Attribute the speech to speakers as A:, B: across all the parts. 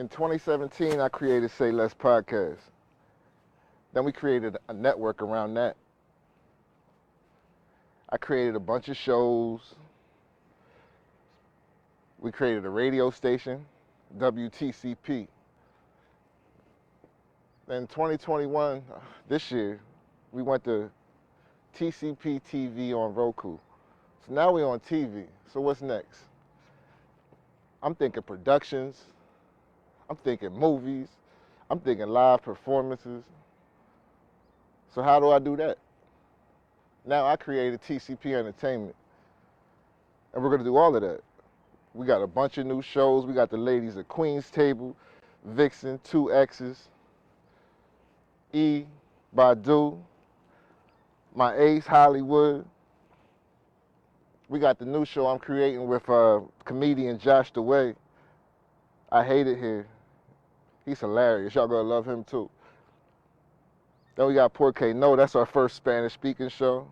A: In 2017, I created Say Less Podcast. Then we created a network around that. I created a bunch of shows. We created a radio station, WTCP. Then 2021, this year, we went to TCP TV on Roku. So now we're on TV. So what's next? I'm thinking productions. I'm thinking movies. I'm thinking live performances. So how do I do that? Now I created TCP Entertainment. And we're gonna do all of that. We got a bunch of new shows. We got the ladies at Queen's Table, Vixen, 2X's, E, Badu, my ace, Hollywood. We got the new show I'm creating with comedian Josh DeWay. I Hate It Here. He's hilarious. Y'all gonna love him too. Then we got Porque No. That's our first Spanish speaking show.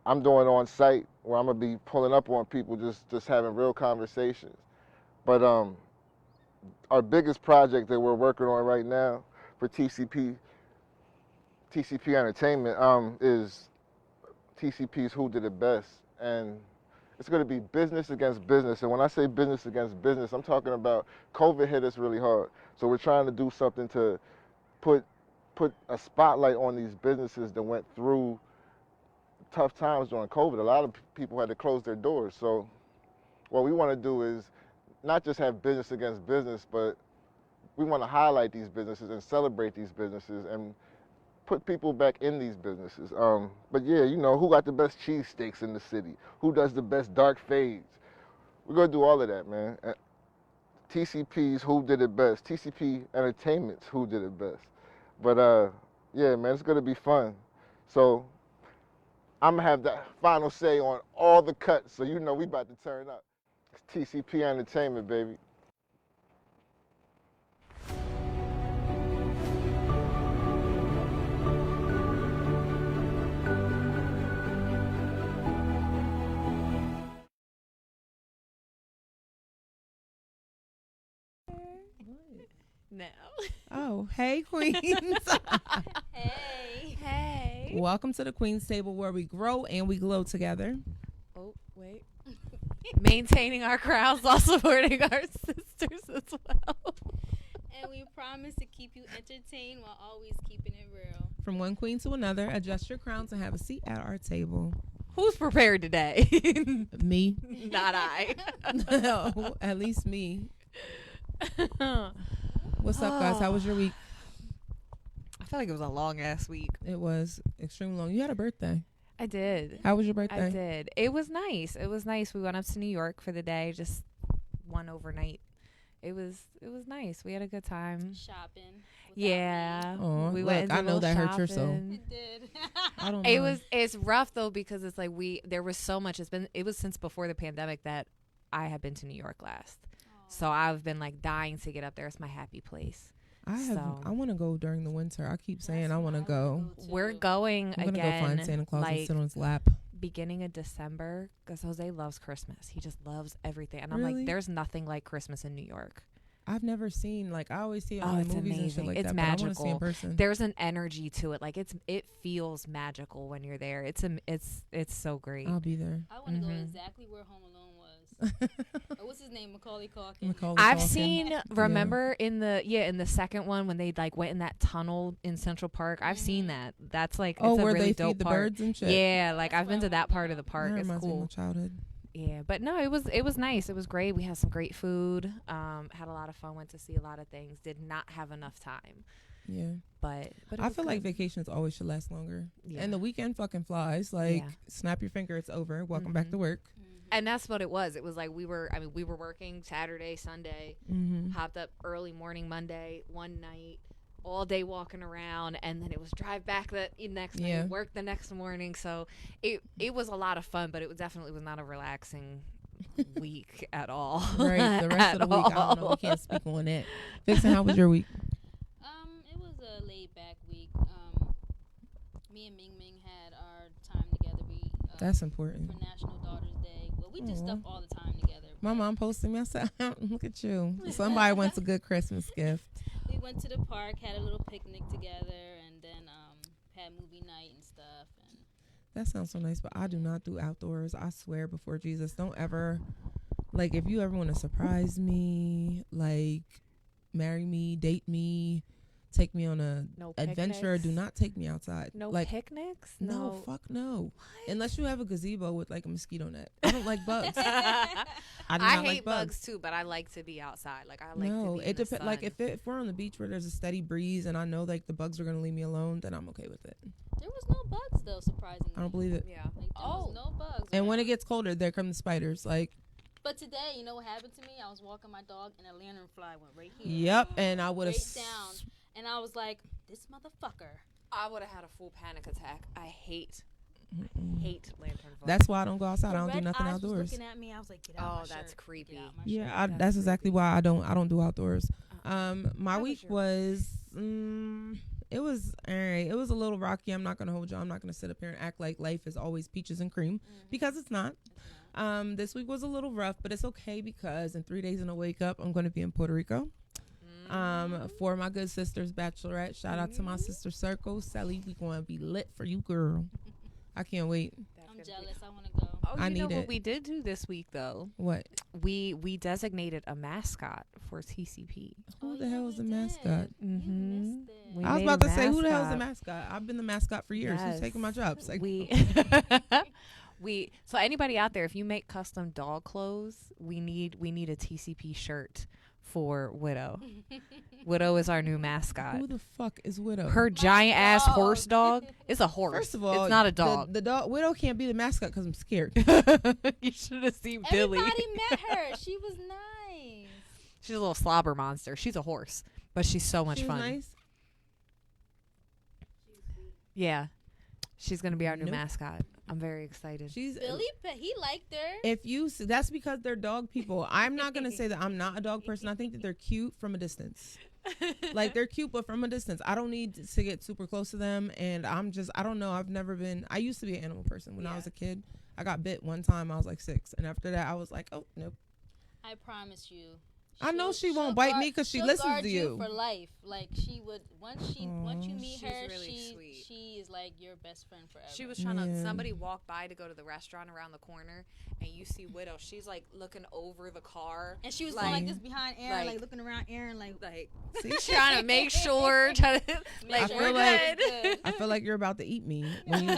A: I'm doing on site where I'm gonna be pulling up on people, just having real conversations. But our biggest project that we're working on right now for TCP Entertainment is TCP's Who Did It Best. And it's gonna be business against business. And when I say business against business, I'm talking about COVID hit us really hard. So we're trying to do something to put a spotlight on these businesses that went through tough times during COVID. A lot of people had to close their doors. So what we want to do is not just have business against business, but we want to highlight these businesses and celebrate these businesses and put people back in these businesses. But yeah, you know, who got the best cheesesteaks in the city? Who does the best dark fades? We're going to do all of that, man. TCP's Who Did It Best. TCP Entertainment's Who Did It Best. But yeah, man, it's going to be fun. So I'm going to have the final say on all the cuts, so you know we about to turn up. It's TCP Entertainment, baby.
B: No.
C: Oh, hey, Queens.
B: Hey.
C: Welcome to the Queen's Table, where we grow and we glow together.
B: Oh, wait. Maintaining our crowds while supporting our sisters as well.
D: And we promise to keep you entertained while always keeping it real.
C: From one queen to another, adjust your crowns and have a seat at our table.
B: Who's prepared today?
C: Me.
B: Not I.
C: No, at least me. What's up, guys? How was your week?
B: I feel like it was a long ass week.
C: It was extremely long. You had a birthday.
B: I did.
C: How was your birthday?
B: I did. It was nice. We went up to New York for the day, just one overnight. It was nice. We had a good time.
D: Shopping.
B: Yeah.
C: Oh,
B: we
C: look,
B: went.
C: I know that hurt your soul.
D: It did.
C: I don't know.
B: It's rough though, because it's like there was so much. It was since before the pandemic that I had been to New York last. So I've been like dying to get up there. It's my happy place.
C: I want to go during the winter. I keep saying I want to go.
B: We're going
C: I'm
B: again.
C: gonna go find Santa Claus and sit on his lap.
B: Beginning of December, because Jose loves Christmas. He just loves everything, and I'm
C: Really?
B: like, there's nothing like Christmas in New York.
C: I've never seen, like, I always see it
B: Oh,
C: on
B: it's
C: movies and shit
B: amazing.
C: like
B: It's
C: that. But I want to see
B: magical.
C: in person.
B: There's an energy to it. Like it feels magical when you're there. It's so great.
C: I'll be there.
D: I want to go exactly where Home Alone was. What's his name? Macaulay Culkin.
B: I've
C: Culkin.
B: seen. Remember in the second one when they like went in that tunnel in Central Park. I've seen that. That's like it's a
C: where
B: really
C: they
B: dope
C: feed the
B: part.
C: birds and shit.
B: Yeah, like I've been to that part of the
C: That
B: park. It's
C: reminds me of my
B: cool.
C: childhood.
B: Yeah, but no, it was nice. It was great. We had some great food. Had a lot of fun. Went to see a lot of things. Did not have enough time.
C: Yeah.
B: But it
C: I
B: was
C: feel like
B: good.
C: vacations always should last longer.
B: Yeah.
C: And the weekend fucking flies. Like,
B: Yeah.
C: snap your finger, it's over. Welcome back to work.
B: And that's what it was. It was like we were working Saturday, Sunday, hopped up early morning Monday, one night, all day walking around, and then it was drive back the next night, work the next morning. So it was a lot of fun, but it definitely was not a relaxing week at all.
C: Right. The rest of the week, I don't know. We can't speak on it. Vixen, how was your week?
D: It was a laid back week. Me and Ming Ming had our time together.
C: That's important.
D: For National Daughters Day. Well, we do stuff all the time together,
C: My mom posted me. I said, look at you. Somebody wants a good Christmas gift.
D: We went to the park, had a little picnic together, and then had movie night and stuff. And
C: that sounds so nice, but I do not do outdoors. I swear before Jesus, don't ever, like, if you ever want to surprise me, like, marry me, date me, take me on a adventure, do not take me outside.
B: No
C: like,
B: picnics?
C: No, fuck no. What? Unless you have a gazebo with like a mosquito net. I don't like bugs.
B: I hate bugs too, but I like to be outside. Like I like to be in the sun.
C: Like if we're on the beach where there's a steady breeze and I know like the bugs are gonna leave me alone, then I'm okay with it.
D: There was no bugs though, surprisingly.
C: I don't believe it.
D: Yeah. Like, there was no bugs.
C: And when it gets colder, there come the spiders. Like.
D: But today, you know what happened to me? I was walking my dog and a lanternfly went right here.
C: Yep, and I would have
D: right down, and I was like, "This motherfucker."
B: I would have had a full panic attack. I hate lanternflies.
C: That's why I don't go outside. I don't do nothing outdoors.
D: Was looking at me, I was like, "Get out my shirt.
B: That's creepy."
C: Yeah, that's exactly why I don't do outdoors. My week was it was all right. It was a little rocky. I'm not gonna hold you. I'm not gonna sit up here and act like life is always peaches and cream because it's not. This week was a little rough, but it's okay because in 3 days and a wake up, I'm going to be in Puerto Rico. For my good sister's bachelorette. Shout out to my sister Circle. Sally, we going to be lit for you, girl. I can't wait.
D: I'm jealous. I want to go.
B: Oh,
C: I
B: need
C: know
B: what we did do this week, though?
C: What?
B: We designated a mascot for TCP.
C: Who the hell is the mascot?
B: I
C: was about to say, who the hell is the mascot? I've been the mascot for years. Who's taking my jobs? Like,
B: So anybody out there, if you make custom dog clothes, we need a TCP shirt for Widow. Widow is our new mascot.
C: Who the fuck is Widow?
B: Her giant ass horse dog is a horse.
C: First of all,
B: it's not a dog.
C: The dog Widow can't be the mascot because I'm scared.
B: You should have seen Billy.
D: Everybody met her. She was nice.
B: She's a little slobber monster. She's a horse, but she's so much fun.
C: Nice.
B: Yeah, she's gonna be our new mascot. I'm very excited.
C: She's
D: Billy, but he liked her.
C: If you, that's because they're dog people. I'm not gonna say that I'm not a dog person. I think that they're cute from a distance. Like they're cute, but from a distance. I don't need to get super close to them. And I don't know. I used to be an animal person when I was a kid. I got bit one time. I was like 6, and after that, I was like, oh nope.
D: I promise you.
C: I know she won't bite me because she listens to you
D: for life. Like she would once you meet her,
B: really sweet.
D: She is like your best friend forever.
B: She was trying to. Somebody walked by to go to the restaurant around the corner, and you see Widow. She's like looking over the car,
D: and she was going like this behind Aaron, like looking around Aaron, like
B: she's trying to make sure, like we're good.
C: I feel like you're about to eat me. When you,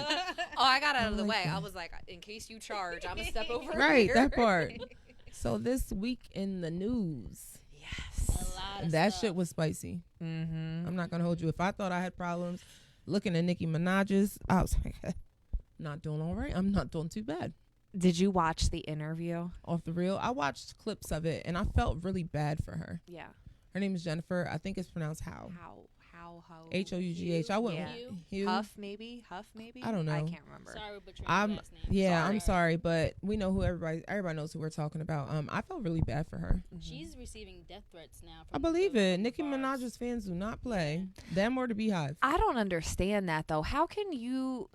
B: I got out of the way. I was like, in case you charge, I'm gonna step over.
C: Right, that part. So this week in the news, that shit was spicy. I'm not gonna hold you. If I thought I had problems looking at Nicki Minaj's, I was like, not doing all right. I'm not doing too bad.
B: Did you watch the interview?
C: Off the reel, I watched clips of it and I felt really bad for her.
B: Yeah.
C: Her name is Jennifer. I think it's pronounced How. Hough. I wouldn't.
B: Huff maybe.
C: I don't know.
B: I can't remember.
D: Sorry, but your last name.
C: Yeah, I'm sorry, but we know who everybody knows who we're talking about. I felt really bad for her.
D: She's receiving death threats now.
C: I believe it. Nicki Minaj's fans do not play. Them or the Beehive.
B: I don't understand that though. How can you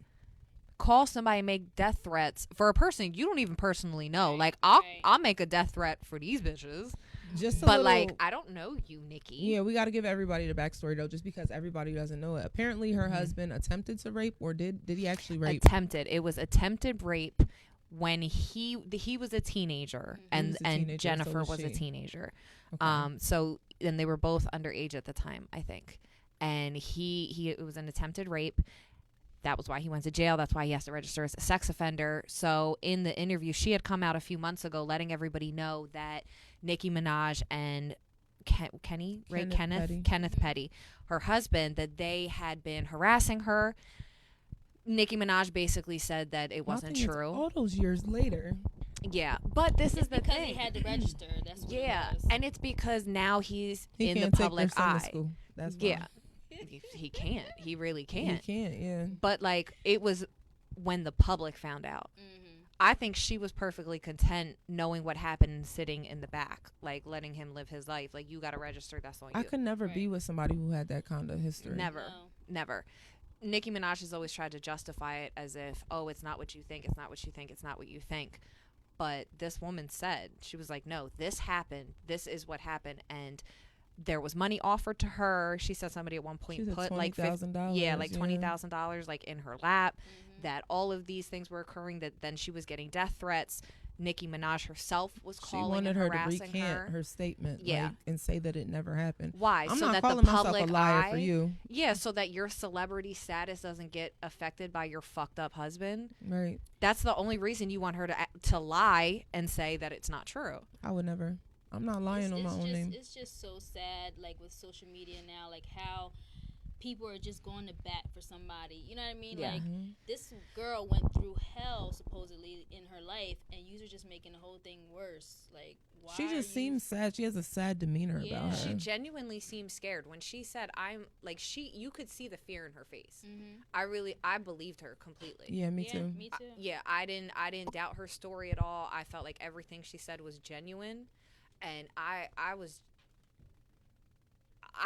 B: call somebody and make death threats for a person you don't even personally know? Like I'll make a death threat for these bitches. Like I don't know you, Nicki.
C: Yeah, we got to give everybody the backstory though, just because everybody doesn't know it. Apparently, her husband attempted to rape, or did he actually rape?
B: Attempted. It was attempted rape when he was a teenager, and Jennifer was a teenager. Okay. So and they were both underage at the time, I think. And it was an attempted rape. That was why he went to jail. That's why he has to register as a sex offender. So in the interview, she had come out a few months ago letting everybody know that Nicki Minaj and Kenneth Petty, her husband, that they had been harassing her. Nicki Minaj basically said that it wasn't true.
C: All those years later.
B: Yeah, but this is the
D: because
B: thing.
D: He had to register. That's what it was.
B: And it's because now he's
C: he
B: in
C: can't
B: the public
C: take their son
B: eye.
C: to school. That's why.
B: Yeah. He can't. He really can't.
C: He can't, yeah.
B: But, like, it was when the public found out. I think she was perfectly content knowing what happened and sitting in the back, like, letting him live his life. Like, you got to register. That's on you.
C: I could never be with somebody who had that kind of history.
B: Never. Nicki Minaj has always tried to justify it as if, oh, it's not what you think. It's not what you think. It's not what you think. But this woman said, she was like, no, this happened. This is what happened. And there was money offered to her. She said somebody at one point put like
C: $20,000.
B: Yeah, like $20,000 like in her lap. That all of these things were occurring. That then she was getting death threats. Nicki Minaj herself was calling and harassing her.
C: She wanted her to recant her statement,
B: yeah,
C: and say that it never happened.
B: Why?
C: I'm
B: so
C: not
B: that
C: calling
B: the public
C: myself a liar
B: eye,
C: for you.
B: Yeah, so that your celebrity status doesn't get affected by your fucked up husband.
C: Right.
B: That's the only reason you want her to lie and say that it's not true.
C: I would never. I'm not lying on my own name.
D: It's just so sad, like with social media now, like how people are just going to bat for somebody. You know what I mean?
B: Yeah.
D: Like this girl went through hell supposedly in her life, and you are just making the whole thing worse. Like, why?
C: She just seems sad. She has a sad demeanor about her.
B: She genuinely seems scared when she said, "I'm like she." You could see the fear in her face. I believed her completely.
C: Yeah, me too.
D: Me too.
B: I didn't doubt her story at all. I felt like everything she said was genuine, and I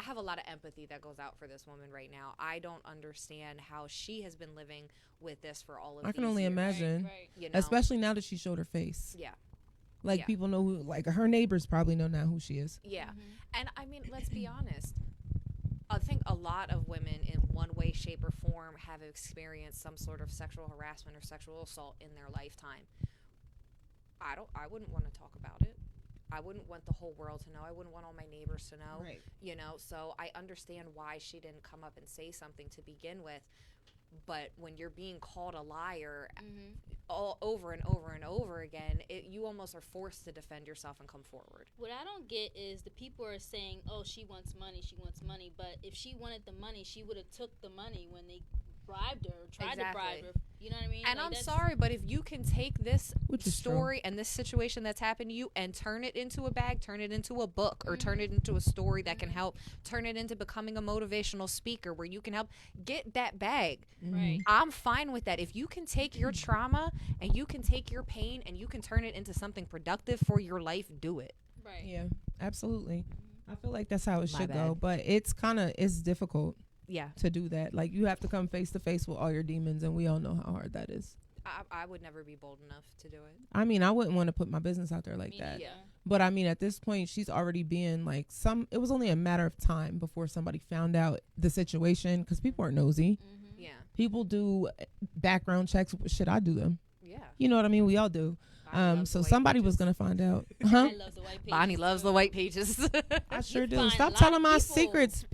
B: have a lot of empathy that goes out for this woman right now. I don't understand how she has been living with this for all of these
C: I can only
B: years.
C: imagine.
D: Right.
B: You know?
C: Especially now that she showed her face.
B: Yeah.
C: Like, people know who, like, her neighbors probably know now who she is.
B: Yeah. And, I mean, let's be honest. I think a lot of women in one way, shape, or form have experienced some sort of sexual harassment or sexual assault in their lifetime. I wouldn't want to talk about it. I wouldn't want the whole world to know. I wouldn't want all my neighbors to know.
C: Right.
B: You know, so I understand why she didn't come up and say something to begin with. But when you're being called a liar all over and over and over again, you almost are forced to defend yourself and come forward.
D: What I don't get is the people are saying, "Oh, she wants money. She wants money." But if she wanted the money, she would have took the money when they bribed her, or tried to bribe her. You know what I mean?
B: And
D: like,
B: I'm sorry, but if you can take this story
C: true.
B: and this situation that's happened to you and turn it into a bag, turn it into a book, or turn it into a story that can help, turn it into becoming a motivational speaker where you can help, get that bag.
D: Right.
B: I'm fine with that. If you can take your trauma and you can take your pain and you can turn it into something productive for your life, do it.
D: Right.
C: Yeah, absolutely. I feel like that's how it
B: My
C: should go,
B: bad.
C: but it's difficult.
B: Yeah.
C: To do that. Like, you have to come face to face with all your demons, and we all know how hard that is.
B: I would never be bold enough to do it.
C: I mean, I wouldn't want to put my business out there like that.
B: Yeah.
C: But I mean, at this point, she's already being like it was only a matter of time before somebody found out the situation, because people are nosy.
B: Yeah.
C: People do background checks. Shit, I do them.
B: Yeah.
C: You know what I mean? We all do. So somebody was going to find out. Huh?
D: I love the white pages.
B: Bonnie loves the white pages.
C: I sure
D: You
C: do.
D: find a
C: Stop
D: lot
C: telling
D: of
C: my
D: people.
C: secrets.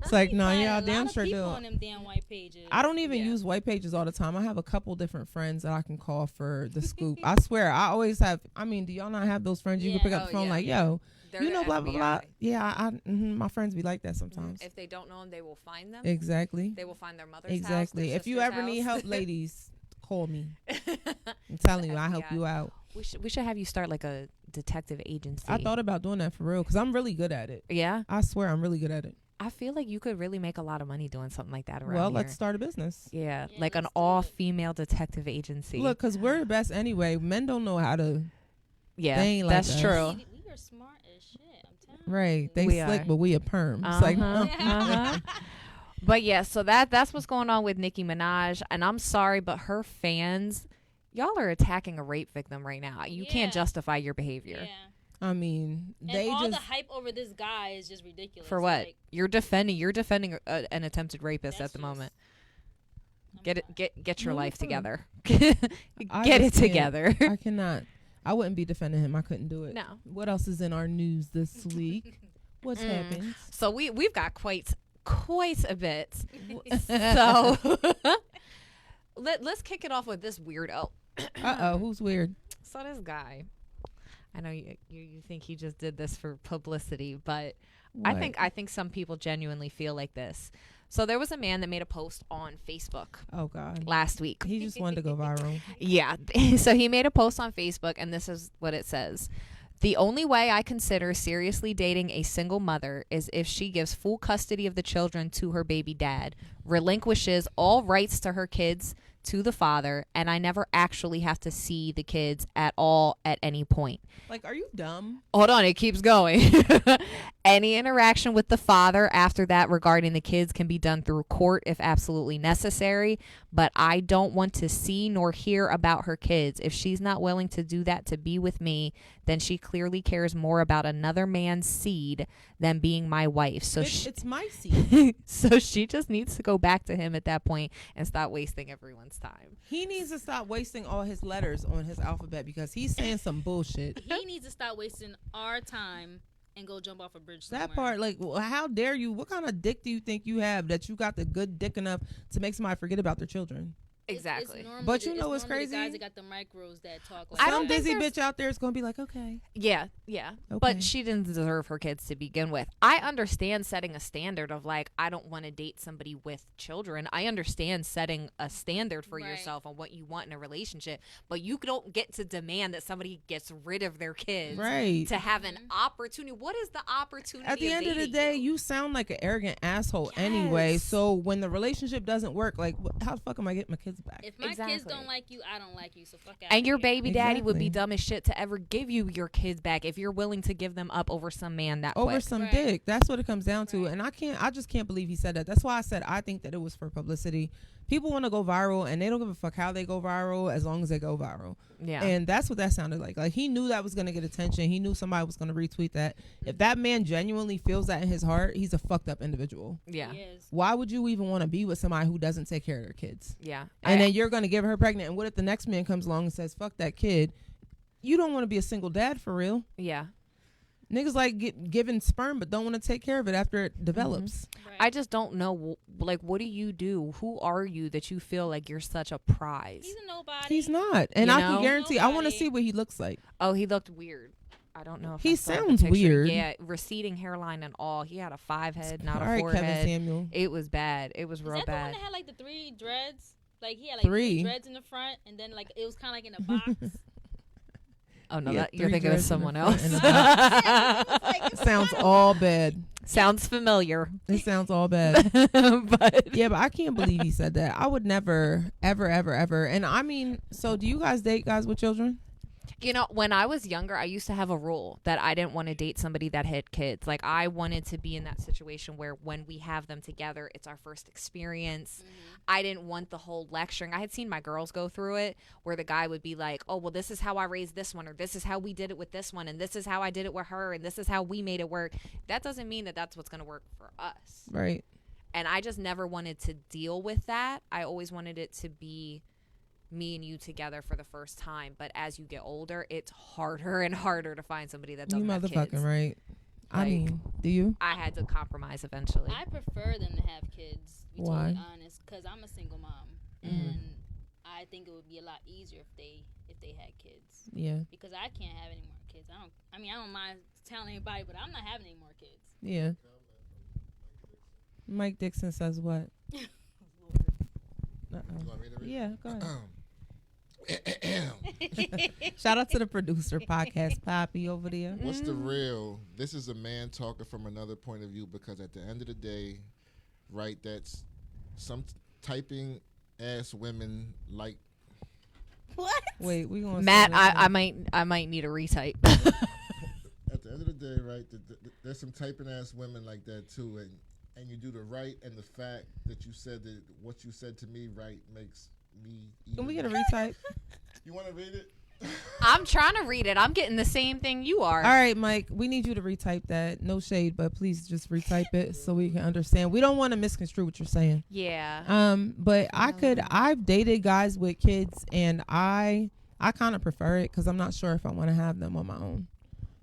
C: It's like, no, yeah, I damn sure do.
D: On them damn white pages.
C: I don't even use white pages all the time. I have a couple different friends that I can call for the scoop. I swear, I always have. I mean, do y'all not have those friends you can pick up the phone like, yo,
B: They're
C: you know,
B: the
C: blah, blah, blah.
B: FBI.
C: Yeah, my friends be like that sometimes.
B: If they don't know them, they will find them.
C: Exactly.
B: They will find their mother's
C: Exactly.
B: house,
C: If you
B: sister's
C: ever need
B: house.
C: help, ladies, call me. I'm telling you, I'll help
B: FBI.
C: you out.
B: We should have you start like a detective agency.
C: I thought about doing that for real, because I'm really good at it.
B: Yeah?
C: I swear I'm really good at it.
B: I feel like you could really make a lot of money doing something like that around
C: Well,
B: here.
C: let's start a business.
B: Yeah,
D: Yeah,
B: like an
D: let's do it.
B: all-female detective agency.
C: Look, because we're the best anyway. Men don't know how to.
B: yeah,
C: they ain't like
B: that's
C: us.
B: true.
D: We are smart as shit. I'm telling you.
C: Right. They
B: We
C: slick,
B: are.
C: but we a perm. It's like,
B: Uh-huh. But yeah, so that's what's going on with Nicki Minaj, and I'm sorry, but her fans, y'all are attacking a rape victim right now. You can't
D: Yeah.
B: justify your behavior.
D: Yeah.
C: I mean,
D: And
C: they
D: all
C: just.
D: the hype over this guy is just ridiculous.
B: For what?
D: Like,
B: You're defending an attempted rapist
D: that's
B: at the
D: just-
B: moment.
D: I'm
B: Get
D: not.
B: it get your
C: No,
B: life
C: it's fine.
B: together.
C: I
B: Get it
C: just can't.
B: together.
C: I cannot. I wouldn't be defending him. I couldn't do it.
B: No.
C: What else is in our news this week? What's happened?
B: So we've got quite a bit. So let's kick it off with this weirdo.
C: Who's weird?
B: So this guy, I know you think he just did this for publicity, but
C: What?
B: I think some people genuinely feel like this. So there was a man that made a post on Facebook
C: Oh God.
B: last week.
C: He just wanted to go viral.
B: Yeah. So he made a post on Facebook, and this is what it says. The only way I consider seriously dating a single mother is if she gives full custody of the children to her baby dad, relinquishes all rights to her kids, to the father, and I never actually have to see the kids at all at any point.
C: Like, are you dumb?
B: Hold on, it keeps going. Any interaction with the father after that regarding the kids can be done through court if absolutely necessary, but I don't want to see nor hear about her kids. If she's not willing to do that to be with me, then she clearly cares more about another man's seed than being my wife. So
C: it's my seed.
B: So she just needs to go back to him at that point and stop wasting everyone's time.
C: He needs to stop wasting all his letters on his alphabet because he's saying some bullshit.
D: He needs to stop wasting our time and go jump off a bridge somewhere.
C: That part, like, how dare you? What kind of dick do you think you have that you got the good dick enough to make somebody forget about their children?
B: Exactly.
C: But you know what's crazy?
D: The guys that got the micros that talk like
C: Some busy bitch out there is going to be like, okay.
B: Yeah.
C: Okay.
B: But she didn't deserve her kids to begin with. I understand setting a standard of like, I don't want to date somebody with children. I understand setting a standard for yourself on what you want in a relationship. But you don't get to demand that somebody gets rid of their kids to have an opportunity. What is the opportunity?
C: At the end of the day, you sound like an arrogant asshole anyway. So when the relationship doesn't work, like, how the fuck am I getting my kids back?
D: If my kids don't like you, I don't like you. So fuck out.
B: And your baby daddy would be dumb as shit to ever give you your kids back if you're willing to give them up over some man that
C: over
B: quick.
C: Some dick. That's what it comes down to. And I just can't believe he said that. That's why I said I think that it was for publicity. People want to go viral and they don't give a fuck how they go viral as long as they go viral. Yeah. And that's what that sounded like. Like, he knew that was going to get attention. He knew somebody was going to retweet that. If that man genuinely feels that in his heart, he's a fucked up individual.
B: Yeah.
C: Why would you even want to be with somebody who doesn't take care of their kids?
B: Yeah.
C: And then you're going to give her pregnant. And what if the next man comes along and says, fuck that kid? You don't want to be a single dad for real.
B: Yeah.
C: Niggas like giving sperm but don't want to take care of it after it develops.
B: Right. I just don't know, like, what do you do? Who are you that you feel like you're such a prize?
D: He's a nobody.
C: He's not. And I can guarantee, I want to see what he looks like.
B: Oh, he looked weird. I don't know if
C: he sounds weird.
B: Yeah, receding hairline and all. He had a 5 head, not
C: all
B: a 4
C: Kevin
B: head.
C: Samuel.
B: It was bad. It was real bad.
D: Is that the one that had like the 3 dreads? Like, he had like 3 dreads in the front, and then like it was kind of like in a box.
B: Oh no, you're thinking of someone else.
C: Sounds all bad.
B: Sounds familiar.
C: It sounds all bad. but I can't believe he said that. I would never, ever, ever, ever. And I mean, so do you guys date guys with children?
B: You know, when I was younger, I used to have a rule that I didn't want to date somebody that had kids. Like, I wanted to be in that situation where when we have them together, it's our first experience. I didn't want the whole lecturing. I had seen my girls go through it where the guy would be like, oh, well, this is how I raised this one, or this is how we did it with this one, and this is how I did it with her, and this is how we made it work. That doesn't mean that that's what's going to work for us.
C: Right.
B: And I just never wanted to deal with that. I always wanted it to be me and you together for the first time, but as you get older, it's harder and harder to find somebody that doesn't have kids.
C: You motherfucking right. I mean, do you?
B: I had to compromise eventually.
D: I prefer them to have kids, to be totally honest, because I'm a single mom, and I think it would be a lot easier if they had kids.
C: Yeah.
D: Because I can't have any more kids. I don't mind telling anybody, but I'm not having any more kids.
C: Yeah. Mike Dixon says what? Yeah, go ahead. Shout out to the producer, Podcast Poppy over there.
A: What's the real? This is a man talking from another point of view, because at the end of the day, right, that's some typing ass women like.
D: What?
C: Wait, we gonna
B: Matt, I might need a retype.
A: At the end of the day, right, there's some typing ass women like that too, and you do the right, and the fact that you said that what you said to me right makes me.
C: Can we get a retype?
A: You want to read it?
B: I'm trying to read it. I'm getting the same thing you are.
C: All right, Mike, we need you to retype that. No shade, but please just retype it so we can understand. We don't want to misconstrue what you're saying.
B: Yeah.
C: But I've dated guys with kids, and I kind of prefer it because I'm not sure if I want to have them on my own.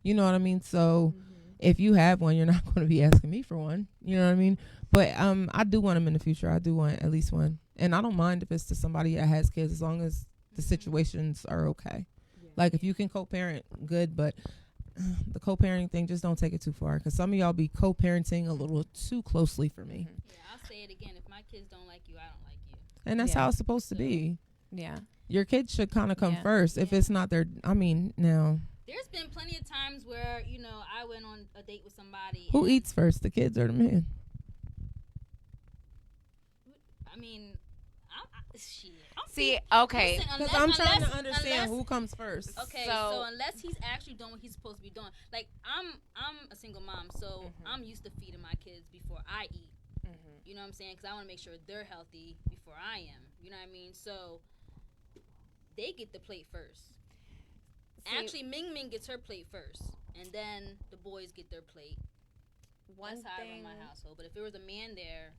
C: You know what I mean? So if you have one, you're not going to be asking me for one. You know what I mean? But I do want them in the future. I do want at least one. And I don't mind if it's to somebody that has kids, as long as the situations are okay. Yeah. Like, if you can co-parent, good. But the co-parenting thing, just don't take it too far. Because some of y'all be co-parenting a little too closely for me.
D: Yeah, I'll say it again. If my kids don't like you, I don't like you.
C: And that's how it's supposed to be.
B: Yeah.
C: Your kids should kind of come first. If it's not their, now.
D: There's been plenty of times where, I went on a date with somebody.
C: Who eats first, the kids or the man?
D: shit.
B: See, okay.
C: Because I'm trying to understand who comes first.
D: Okay, so unless he's actually doing what he's supposed to be doing, like I'm a single mom, so I'm used to feeding my kids before I eat. You know what I'm saying? Because I want to make sure they're healthy before I am. You know what I mean? So they get the plate first. Actually, Ming Ming gets her plate first, and then the boys get their plate. That's how I run my household. But if there was a man there,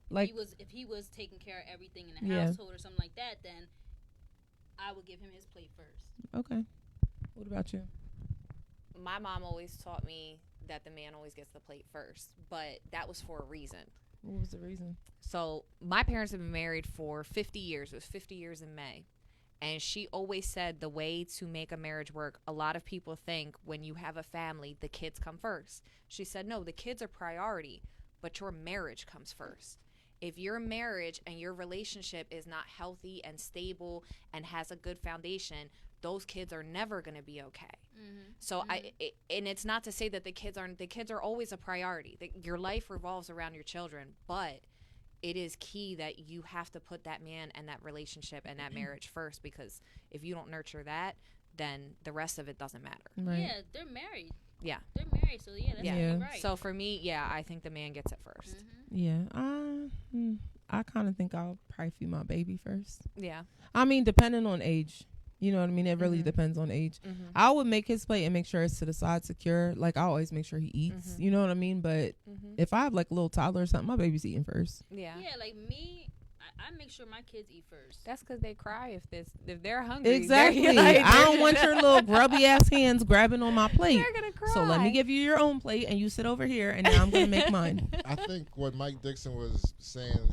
D: like if he was taking care of everything in the household or something like that, then I would give him his plate first.
C: Okay. What about you?
B: My mom always taught me that the man always gets the plate first, but that was for a reason.
C: What was the reason?
B: So my parents have been married for 50 years. It was 50 years in May. And she always said the way to make a marriage work, a lot of people think when you have a family, the kids come first. She said, no, the kids are priority, but your marriage comes first. If your marriage and your relationship is not healthy and stable and has a good foundation, those kids are never going to be okay. So and it's not to say that the kids are always a priority. Your life revolves around your children, but it is key that you have to put that man and that relationship and that marriage first, because if you don't nurture that, then the rest of it doesn't matter.
D: Right. Yeah, they're married.
B: Yeah.
D: They're married, so that's right.
B: So for me, I think the man gets it first.
C: Yeah. I kind of think I'll probably feed my baby first.
B: Yeah.
C: I mean, depending on age. You know what I mean? It really depends on age. I would make his plate and make sure it's to the side secure. Like, I always make sure he eats. You know what I mean? But if I have, like, a little toddler or something, my baby's eating first.
B: Yeah.
D: Yeah, like me, I make sure my kids eat first.
B: That's because they cry if they're hungry.
C: Exactly. I don't want your little grubby-ass hands grabbing on my plate.
B: They're going to cry.
C: So let me give you your own plate, and you sit over here, and now I'm going to make mine.
A: I think what Mike Dixon was saying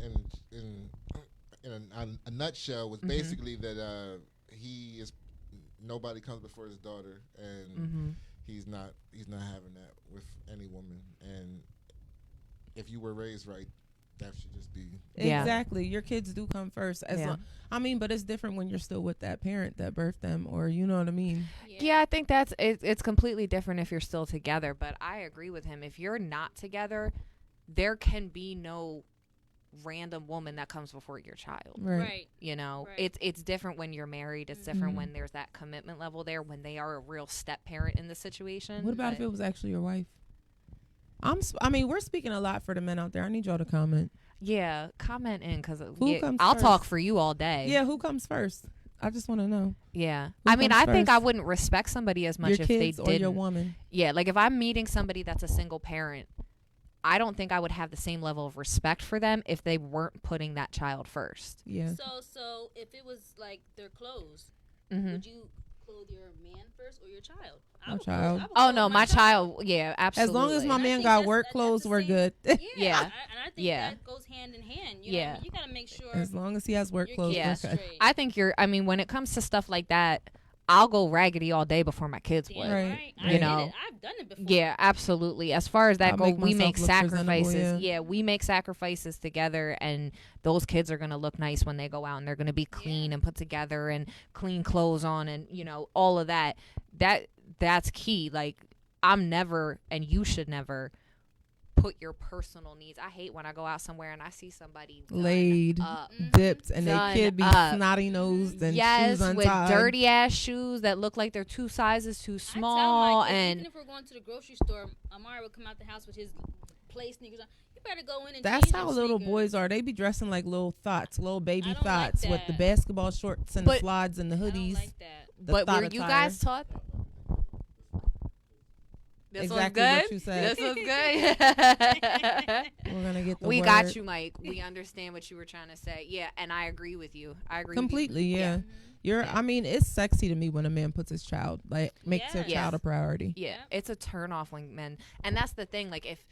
A: in a nutshell was basically that nobody comes before his daughter, and he's not having that with any woman. And if you were raised right, that should just be
C: exactly. Your kids do come first. But it's different when you're still with that parent that birthed them, or you know what I mean.
B: Yeah, I think it's completely different if you're still together. But I agree with him. If you're not together, there can be no random woman that comes before your child.
C: Right.
B: You know, it's different when you're married. It's different when there's that commitment level there, when they are a real step parent in the situation.
C: What about if it was actually your wife? We're speaking a lot for the men out there. I need y'all to comment.
B: Yeah, comment in, because
C: I'll
B: talk for you all day.
C: Yeah, who comes first? I just want to know.
B: Yeah. I think I wouldn't respect somebody as much
C: your
B: if
C: kids
B: they didn't.
C: Or your woman.
B: Yeah, like if I'm meeting somebody that's a single parent, I don't think I would have the same level of respect for them if they weren't putting that child first.
C: Yeah.
D: So if it was like their clothes, would you clothe your man first or your child?
C: My child.
B: Oh no, my child. Yeah, absolutely.
C: As long as my man got work clothes, we're good.
D: Yeah. And I think that goes hand in hand. You know what I mean? You gotta make sure.
C: As long as he has work clothes, we're good.
B: I think when it comes to stuff like that, I'll go raggedy all day before my kids would.
C: Right.
B: You know.
D: I've done it before.
B: Yeah, absolutely. As far as that goes, we make sacrifices.
C: Yeah,
B: we make sacrifices together, and those kids are going to look nice when they go out, and they're going to be clean and put together and clean clothes on, and all of that. That's key. Like, I'm never, and you should never put your personal needs. I hate when I go out somewhere and I see somebody
C: laid
B: up,
C: dipped, and they kid be snotty nosed and shoes untied.
B: With dirty ass shoes that look like they're 2 sizes too small.
D: And even if we're going to the grocery store, Amari would come out the house with his play sneakers on. You better go in and
C: that's how
D: your
C: little
D: sneakers.
C: Boys are. They be dressing like little thoughts, little baby thoughts,
D: like
C: with the basketball shorts and the slides and the hoodies.
D: I don't like that.
B: But were you guys taught? This
C: exactly
B: was good.
C: What you said.
B: This was good.
C: We're gonna get the
B: We
C: word.
B: got you, Mike. We understand what you were trying to say. Yeah, and I agree with you. I agree
C: completely.
B: With you.
C: Yeah. You're. I mean, it's sexy to me when a man puts his child, like, makes their child a priority.
B: Yeah, it's a turn off when men, and that's the thing. Like, if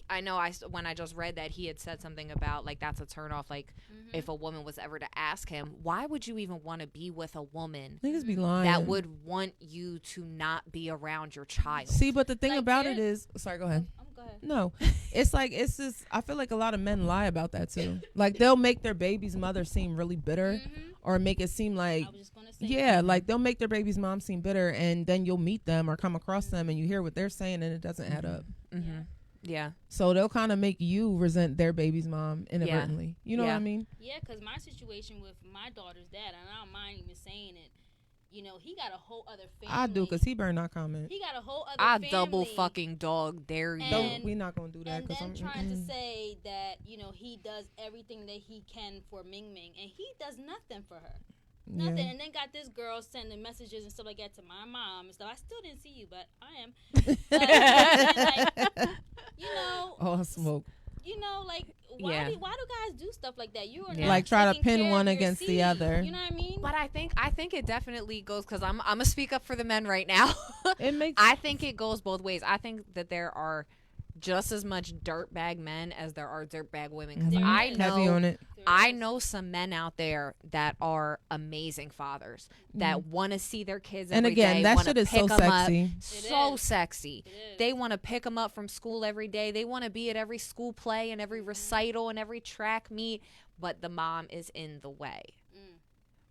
B: I know, when I just read that he had said something about, like, that's a turn off. Like, if a woman was ever to ask him, why would you even want to be with a woman
C: Niggas be lying.
B: that would want you to not be around your child?
C: See, but the thing about it is, sorry, go ahead.
D: Go ahead.
C: No, it's just, I feel like a lot of men lie about that too. Like, they'll make their baby's mother seem really bitter, or make it seem like,
D: I was just gonna say
C: like, they'll make their baby's mom seem bitter, and then you'll meet them or come across them and you hear what they're saying and it doesn't add up.
B: Yeah.
C: So they'll kind of make you resent their baby's mom inadvertently. You know what I mean?
D: Yeah, because my situation with my daughter's dad, and I don't mind even saying it, you know, he got a whole other family.
C: I do, because he better not comment.
D: He got a whole other
B: I
D: family.
B: double fucking dog dare you.
C: We're not going to do that.
D: And then
C: I'm
D: trying to say that, you know, he does everything that he can for Ming Ming, and he does nothing for her. Nothing. And then got this girl sending messages and stuff like that to my mom and stuff. I still didn't see you, but I am. Like, you know.
C: Oh, smoke.
D: You know, like, why do guys do stuff like that? You are not
C: like try to
D: taking
C: pin
D: care
C: one
D: of your
C: against
D: seed,
C: the other.
D: You know what I mean?
B: But I think it definitely goes, because I'm gonna speak up for the men right now. I think it goes both ways. I think that there are just as much dirtbag men as there are dirtbag women. Because I know some men out there that are amazing fathers that want to see their kids every day.
C: And again, that shit is so sexy.
B: So sexy. They want to pick them up from school every day. They want to be at every school play and every recital and every track meet. But the mom is in the way.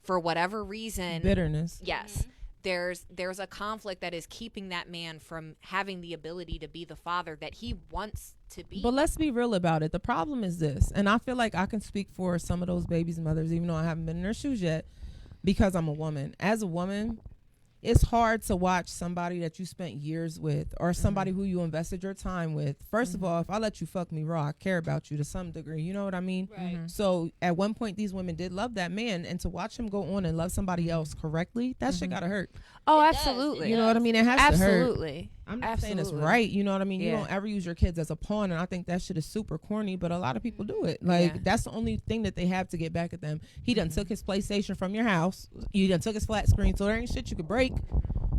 B: For whatever reason.
C: Bitterness.
B: Yes. There's a conflict that is keeping that man from having the ability to be the father that he wants to be.
C: But let's be real about it. The problem is this, and I feel like I can speak for some of those babies' mothers, even though I haven't been in their shoes yet, because I'm a woman. As a woman, it's hard to watch somebody that you spent years with, or somebody who you invested your time with. First of all, if I let you fuck me raw, I care about you to some degree. You know what I mean?
D: Right.
C: So at one point, these women did love that man, and to watch him go on and love somebody else correctly, that shit gotta hurt.
B: Oh,
D: It
B: absolutely.
C: You know what I mean? It has to hurt.
B: Absolutely.
C: I'm not saying it's right. You know what I mean?
B: Yeah.
C: You don't ever use your kids as a pawn, and I think that shit is super corny, but a lot of people do it. Like, that's the only thing that they have to get back at them. He done took his PlayStation from your house. You done took his flat screen, so there ain't shit you could break.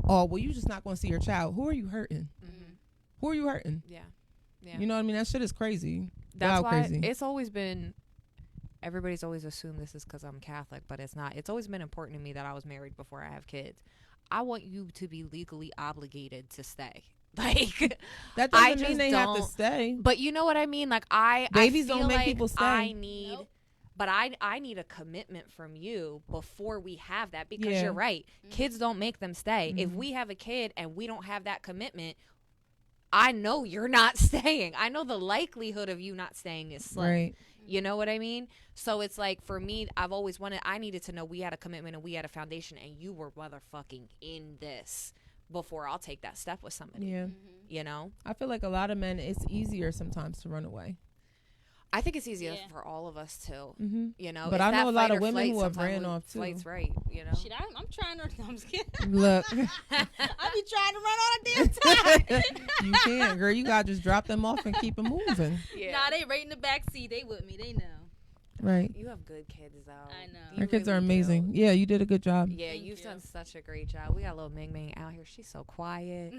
C: Oh, well, you just not going to see your child. Who are you hurting? Who are you hurting?
B: Yeah.
C: You know what I mean? That shit is crazy.
B: That's
C: Wild
B: why
C: crazy.
B: it's always been, everybody's always assumed this is because I'm Catholic, but it's not. It's always been important to me that I was married before I have kids. I want you to be legally obligated to stay. Like,
C: that doesn't mean they have to stay.
B: But you know what I mean? Like,
C: babies
B: I feel
C: don't make
B: like
C: people stay.
B: But I need a commitment from you before we have that, because you're right. Kids don't make them stay. If we have a kid and we don't have that commitment, I know you're not staying. I know the likelihood of you not staying is slim.
C: Right.
B: You know what I mean? So it's like, for me, I needed to know we had a commitment and we had a foundation, and you were motherfucking in this before I'll take that step with somebody.
C: Yeah.
B: You know?
C: I feel like a lot of men, it's easier sometimes to run away.
B: I think it's easier for all of us too. You know,
C: but I know a lot of women who have ran off too.
B: Flight's right, you know.
D: Shit, I'm trying to. I'm just kidding.
C: Look,
D: I be trying to run all the damn time.
C: You can't, girl. You gotta just drop them off and keep them moving.
D: Nah, they right in the back seat. They with me. They know.
C: Right.
B: You have good kids though.
D: I know.
C: Your kids are amazing. Yeah, you did a good job.
B: Yeah, you've done such a great job. We got little Ming Ming out here. She's so quiet.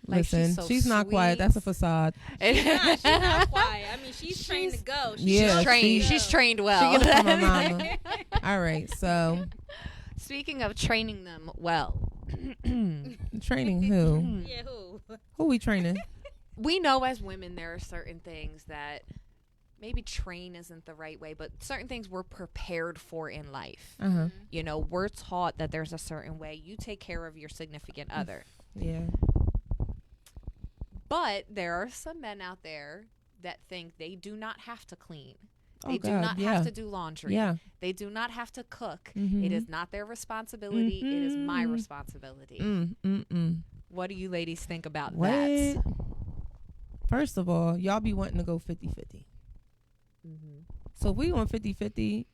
C: Listen, she's not quiet. That's a facade.
D: She's not quiet. I mean, she's trained to go.
C: She's
B: trained. She's trained well.
C: She get it from her mama. All right, so
B: speaking of training them well,
C: training who?
D: Yeah, who?
C: Who we training?
B: We know as women there are certain things that maybe train isn't the right way, but certain things we're prepared for in life. You know, we're taught that there's a certain way you take care of your significant other.
C: Yeah.
B: But there are some men out there that think they do not have to clean.
C: Oh,
B: They do
C: God,
B: not have to do laundry.
C: Yeah.
B: They do not have to cook. It is not their responsibility. It is my responsibility. What do you ladies think about that?
C: First of all, y'all be wanting to go 50-50. So if we going 50-50,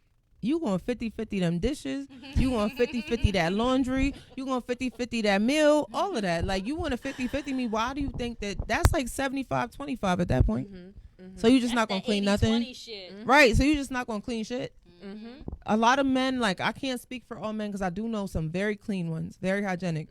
C: you going 50-50 them dishes, you going 50-50 that laundry, you going 50-50 that meal, all of that. Like, you want to 50-50 me. Why do you think that's like 75-25 at that point? So you just not going to clean nothing?
D: Shit.
C: Right. So you just not going to clean shit? A lot of men, like, I can't speak for all men because I do know some very clean ones, very hygienic.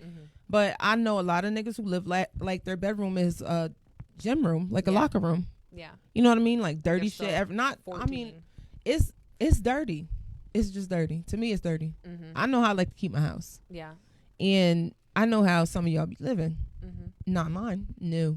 C: But I know a lot of niggas who live like their bedroom is a gym room, like a locker room.
B: Yeah.
C: You know what I mean? Like dirty
B: You're
C: shit. I mean, it's dirty. It's just dirty. To me, it's dirty. I know how I like to keep my house.
B: Yeah.
C: And I know how some of y'all be living. Not mine. No.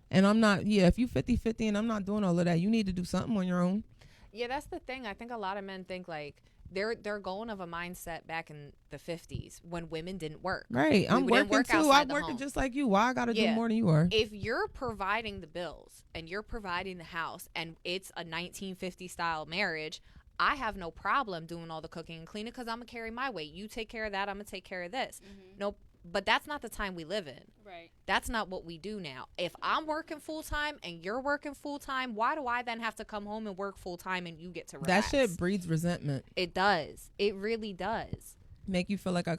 C: And I'm not, if you 50-50 and I'm not doing all of that, you need to do something on your own.
B: Yeah, that's the thing. I think a lot of men think, like, they're going of a mindset back in the 50s when women didn't work.
C: Right. I'm working too. I'm working just like you. Why I gotta do more than you are?
B: If you're providing the bills and you're providing the house and it's a 1950 style marriage, I have no problem doing all the cooking and cleaning because I'm gonna carry my weight. You take care of that, I'm gonna take care of this. Nope. But that's not the time we live in.
D: Right.
B: That's not what we do now. If I'm working full time and you're working full time, why do I then have to come home and work full time and you get to relax?
C: That shit breeds resentment.
B: It does. It really does.
C: Make you feel like you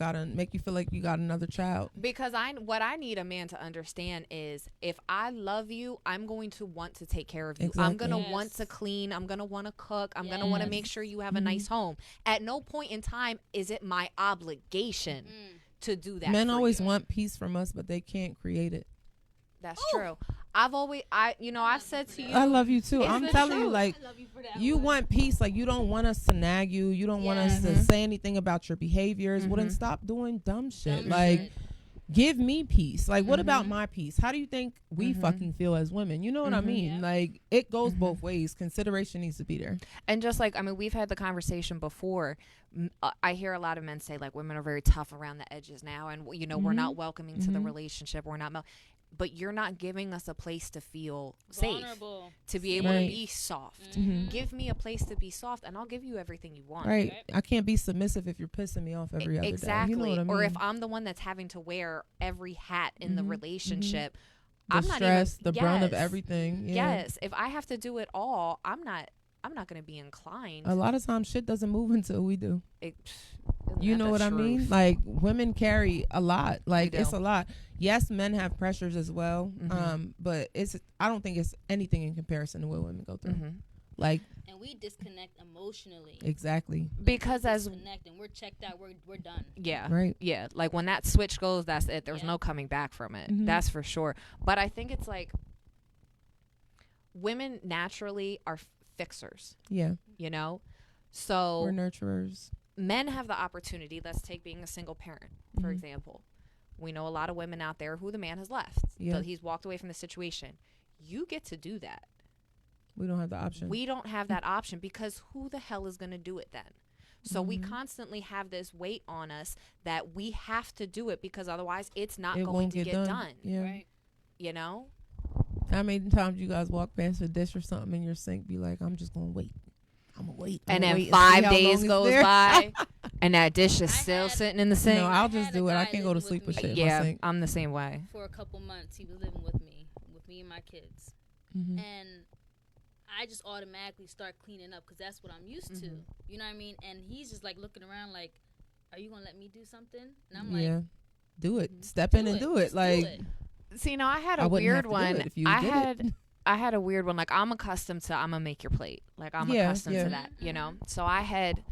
C: got another child.
B: Because what I need a man to understand is if I love you, I'm going to want to take care of you.
C: Exactly.
B: I'm going to want to clean. I'm going to want to cook. I'm going to want to make sure you have a nice home. At no point in time is it my obligation to do that.
C: Men always want peace from us, but they can't create it.
B: That's true. I've said to you,
C: I love you too. I'm telling you, like,
D: I love you for that
C: you want peace. Like, you don't want us to nag you. You don't want us to say anything about your behaviors. Well, then stop doing dumb shit. Give me peace. Like, what about my peace? How do you think we fucking feel as women? You know what I mean?
D: Yeah.
C: Like, it goes both ways. Consideration needs to be there.
B: And just like, I mean, we've had the conversation before. I hear a lot of men say, like, women are very tough around the edges now. And, you know, we're not welcoming to the relationship. We're not. But you're not giving us a place to feel
D: vulnerable.
B: Safe, to be able to be soft. Give me a place to be soft, and I'll give you everything you want.
C: Right. I can't be submissive if you're pissing me off every other day. You know what I mean?
B: Or if I'm the one that's having to wear every hat in the relationship,
C: the
B: I'm
C: stress,
B: not even,
C: the brunt of everything. Yeah.
B: Yes. If I have to do it all, I'm not going to be inclined.
C: A lot of times shit doesn't move until we do.
B: You
C: know what I mean? Like, women carry a lot. Like, it's a lot. Yes, men have pressures as well. But I don't think it's anything in comparison to what women go through. Like,
D: and we disconnect emotionally.
C: Exactly.
B: Because as
D: disconnect and we're checked out, we're done.
B: Yeah.
C: Right.
B: Yeah. Like, when that switch goes, that's it. There's no coming back from it. That's for sure. But I think it's like women naturally are fixers.
C: Yeah.
B: You know? So
C: we're nurturers.
B: Men have the opportunity. Let's take being a single parent, for example. We know a lot of women out there who the man has left.
C: Yeah.
B: He's walked away from the situation. You get to do that.
C: We don't have the option.
B: We don't have that option because who the hell is going to do it then? So we constantly have this weight on us that we have to do it because otherwise it's not going to get done.
C: Yeah.
D: Right.
B: You know?
C: How many times you guys walk past a dish or something in your sink, be like, I'm just going to wait. I'm going to wait.
B: And then 5 days goes by and that dish is still sitting in the sink.
C: No, I'll just do it. I can't go to sleep with shit in my sink.
B: I'm the same way.
D: For a couple months, he was living with me and my kids. And I just automatically start cleaning up because that's what I'm used to. You know what I mean? And he's just like looking around like, are you going to let me do something? And I'm like,
C: do it. Step in and do it. Like,
D: do it.
B: See, I had a weird one. I had a weird one. Like, I'm accustomed to, I'm going to make your plate. Like, I'm accustomed to that, you know? So I had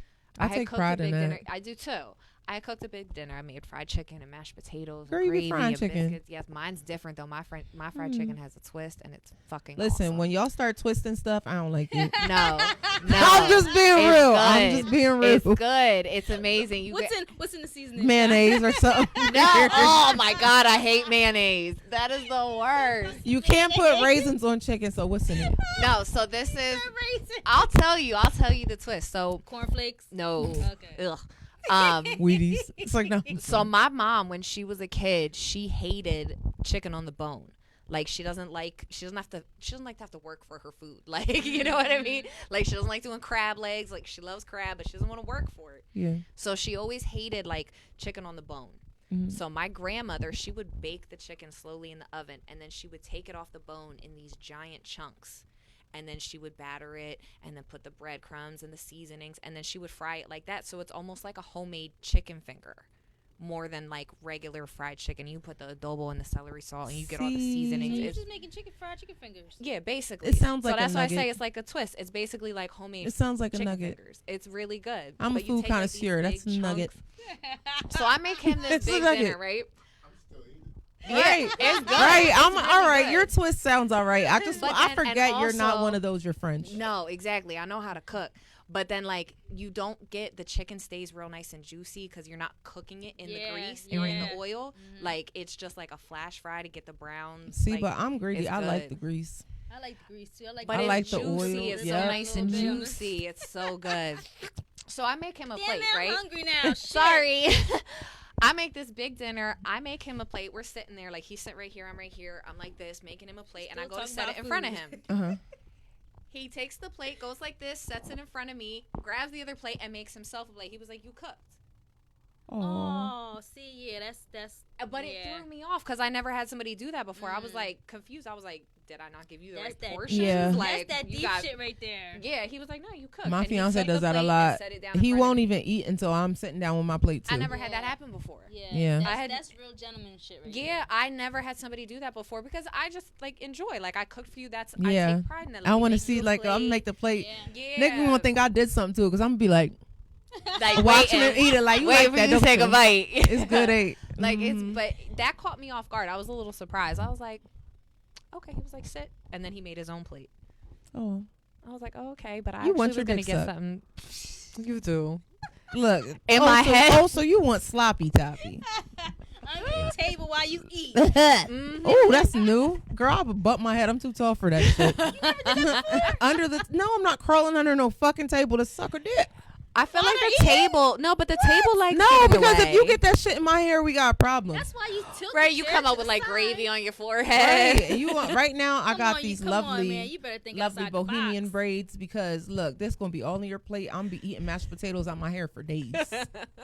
C: take
B: cooked
C: pride
B: a big
C: in
B: dinner.
C: that.
B: I do too. I cooked a big dinner. I made fried chicken and mashed potatoes,
C: Girl,
B: and
C: you be
B: gravy
C: frying
B: and
C: chicken.
B: biscuits. Yes, mine's different though. My fried chicken has a twist and it's fucking
C: Listen,
B: awesome.
C: when y'all start twisting stuff, I don't like it.
B: No.
C: I'm just being
B: It's
C: real.
B: good.
C: I'm just being real.
B: It's good. It's amazing.
D: What's in the seasoning?
C: Mayonnaise or something.
B: No. Oh my God, I hate mayonnaise. That is the worst.
C: You can't put raisins on chicken, so what's in it?
B: No, so this is I'll tell you the twist. So
D: Cornflakes?
B: no.
D: Okay.
B: Ugh.
C: Wheaties. It's like, no.
B: So my mom, when she was a kid, she hated chicken on the bone. Like, she doesn't like to have to work for her food. Like, you know what I mean? Like, she doesn't like doing crab legs. Like, she loves crab, but she doesn't want to work for it.
C: Yeah.
B: So she always hated, like, chicken on the bone. So my grandmother, she would bake the chicken slowly in the oven, and then she would take it off the bone in these giant chunks. And then she would batter it and then put the breadcrumbs and the seasonings, and then she would fry it like that. So it's almost like a homemade chicken finger more than like regular fried chicken. You put the adobo and the celery salt and you get all the seasonings.
D: So you're
B: It's
D: just making fried chicken fingers.
B: Yeah, basically.
C: It sounds like
B: so that's
C: a
B: why I
C: nugget.
B: say it's like a twist. It's basically like homemade.
C: It sounds like a
B: chicken
C: nugget.
B: fingers. It's really good.
C: I'm a
B: But you
C: food
B: take, like, these
C: connoisseur. That's
B: big
C: a nugget.
B: chunks. So I make him this
C: It's a
B: big
C: nugget.
B: dinner, right?
C: Right.
B: It's good.
C: Right. I'm
B: It's
C: all
B: really
C: right.
B: good.
C: Your twist sounds all right. I
B: And
C: forget you're not
B: also-
C: one of those. You're French.
B: No, exactly. I know how to cook. But then, like, you don't get the chicken stays real nice and juicy because you're not cooking it in the grease or in the oil. Like, it's just like a flash fry to get the browns.
C: See,
B: like,
C: but I'm greedy.
B: it's
C: I like
B: good.
C: the grease.
D: I like the grease too.
B: But
C: I
B: it's
C: like the
B: juicy.
C: oil.
B: It's
C: Yeah.
B: so nice and
D: Mhm.
B: juicy. It's so good. So I make him a
D: Damn
B: plate,
D: it, I'm
B: right?
D: hungry now. Shit.
B: Sorry. I make this big dinner. I make him a plate. We're sitting there, like, he's sitting right here. I'm right here. I'm like this, making him a plate, and I go to set it in front of him.
C: Uh-huh.
B: He takes the plate, goes like this, sets it in front of me, grabs the other plate, and makes himself a plate. He was like, "You cooked."
D: Oh, see, yeah, that's.
B: But it threw me off because I never had somebody do that before. I was like confused. I was like, "Did I not give you the right portions?"
C: Yeah.
B: Like,
D: that's that deep shit right there.
B: Yeah, he was like, "No, you cooked."
C: My
B: And he
C: fiance
B: took
C: does
B: the
C: that a
B: plate
C: lot.
B: and set it down in
C: He
B: front of
C: won't
B: me.
C: even eat until I'm sitting down with my plate too.
B: I never had that happen before.
C: Yeah.
D: That's real gentleman shit right there.
B: Yeah, I never had somebody do that before because I just like enjoy. Like I cooked for you. I take pride in it. Like,
C: I want to see like I'm gonna make the plate.
B: Yeah.
C: Nigga gonna think I did something too, cause I'm gonna be like
B: waiting.
C: watching him eat it. Like you
B: Wait
C: like
B: for
C: that?
B: you to take a bite.
C: It's good. Ate.
B: Like but that caught me off guard. I was a little surprised. I was like, okay. He was like, sit, and then he made his own plate.
C: Oh,
B: I was like, oh, okay, but I
C: You
B: actually
C: want
B: was
C: your
B: gonna
C: dick
B: get
C: sucked.
B: something. You do.
C: look
B: In my head.
C: Oh, so you want sloppy toppy?
D: Under the table while you eat.
C: Oh, that's new, girl. I would butt my head. I'm too tall for that shit. Under the I'm not crawling under no fucking table to suck a dick.
B: I feel like the table. No, but the table like
C: No, because if you get that shit in my hair, we got a problem.
D: That's why you tilt
B: right,
D: the
B: you
D: chair
B: come
D: to
B: up
D: the
B: with like
D: side.
B: gravy on your
C: Right.
B: forehead.
C: You want right now? I
D: Come
C: got
D: on,
C: these
D: come
C: lovely,
D: on, man. You better think
C: lovely
D: outside the
C: bohemian
D: box.
C: braids because look, this gonna be all in your plate. I'm be eating mashed potatoes out my hair for days.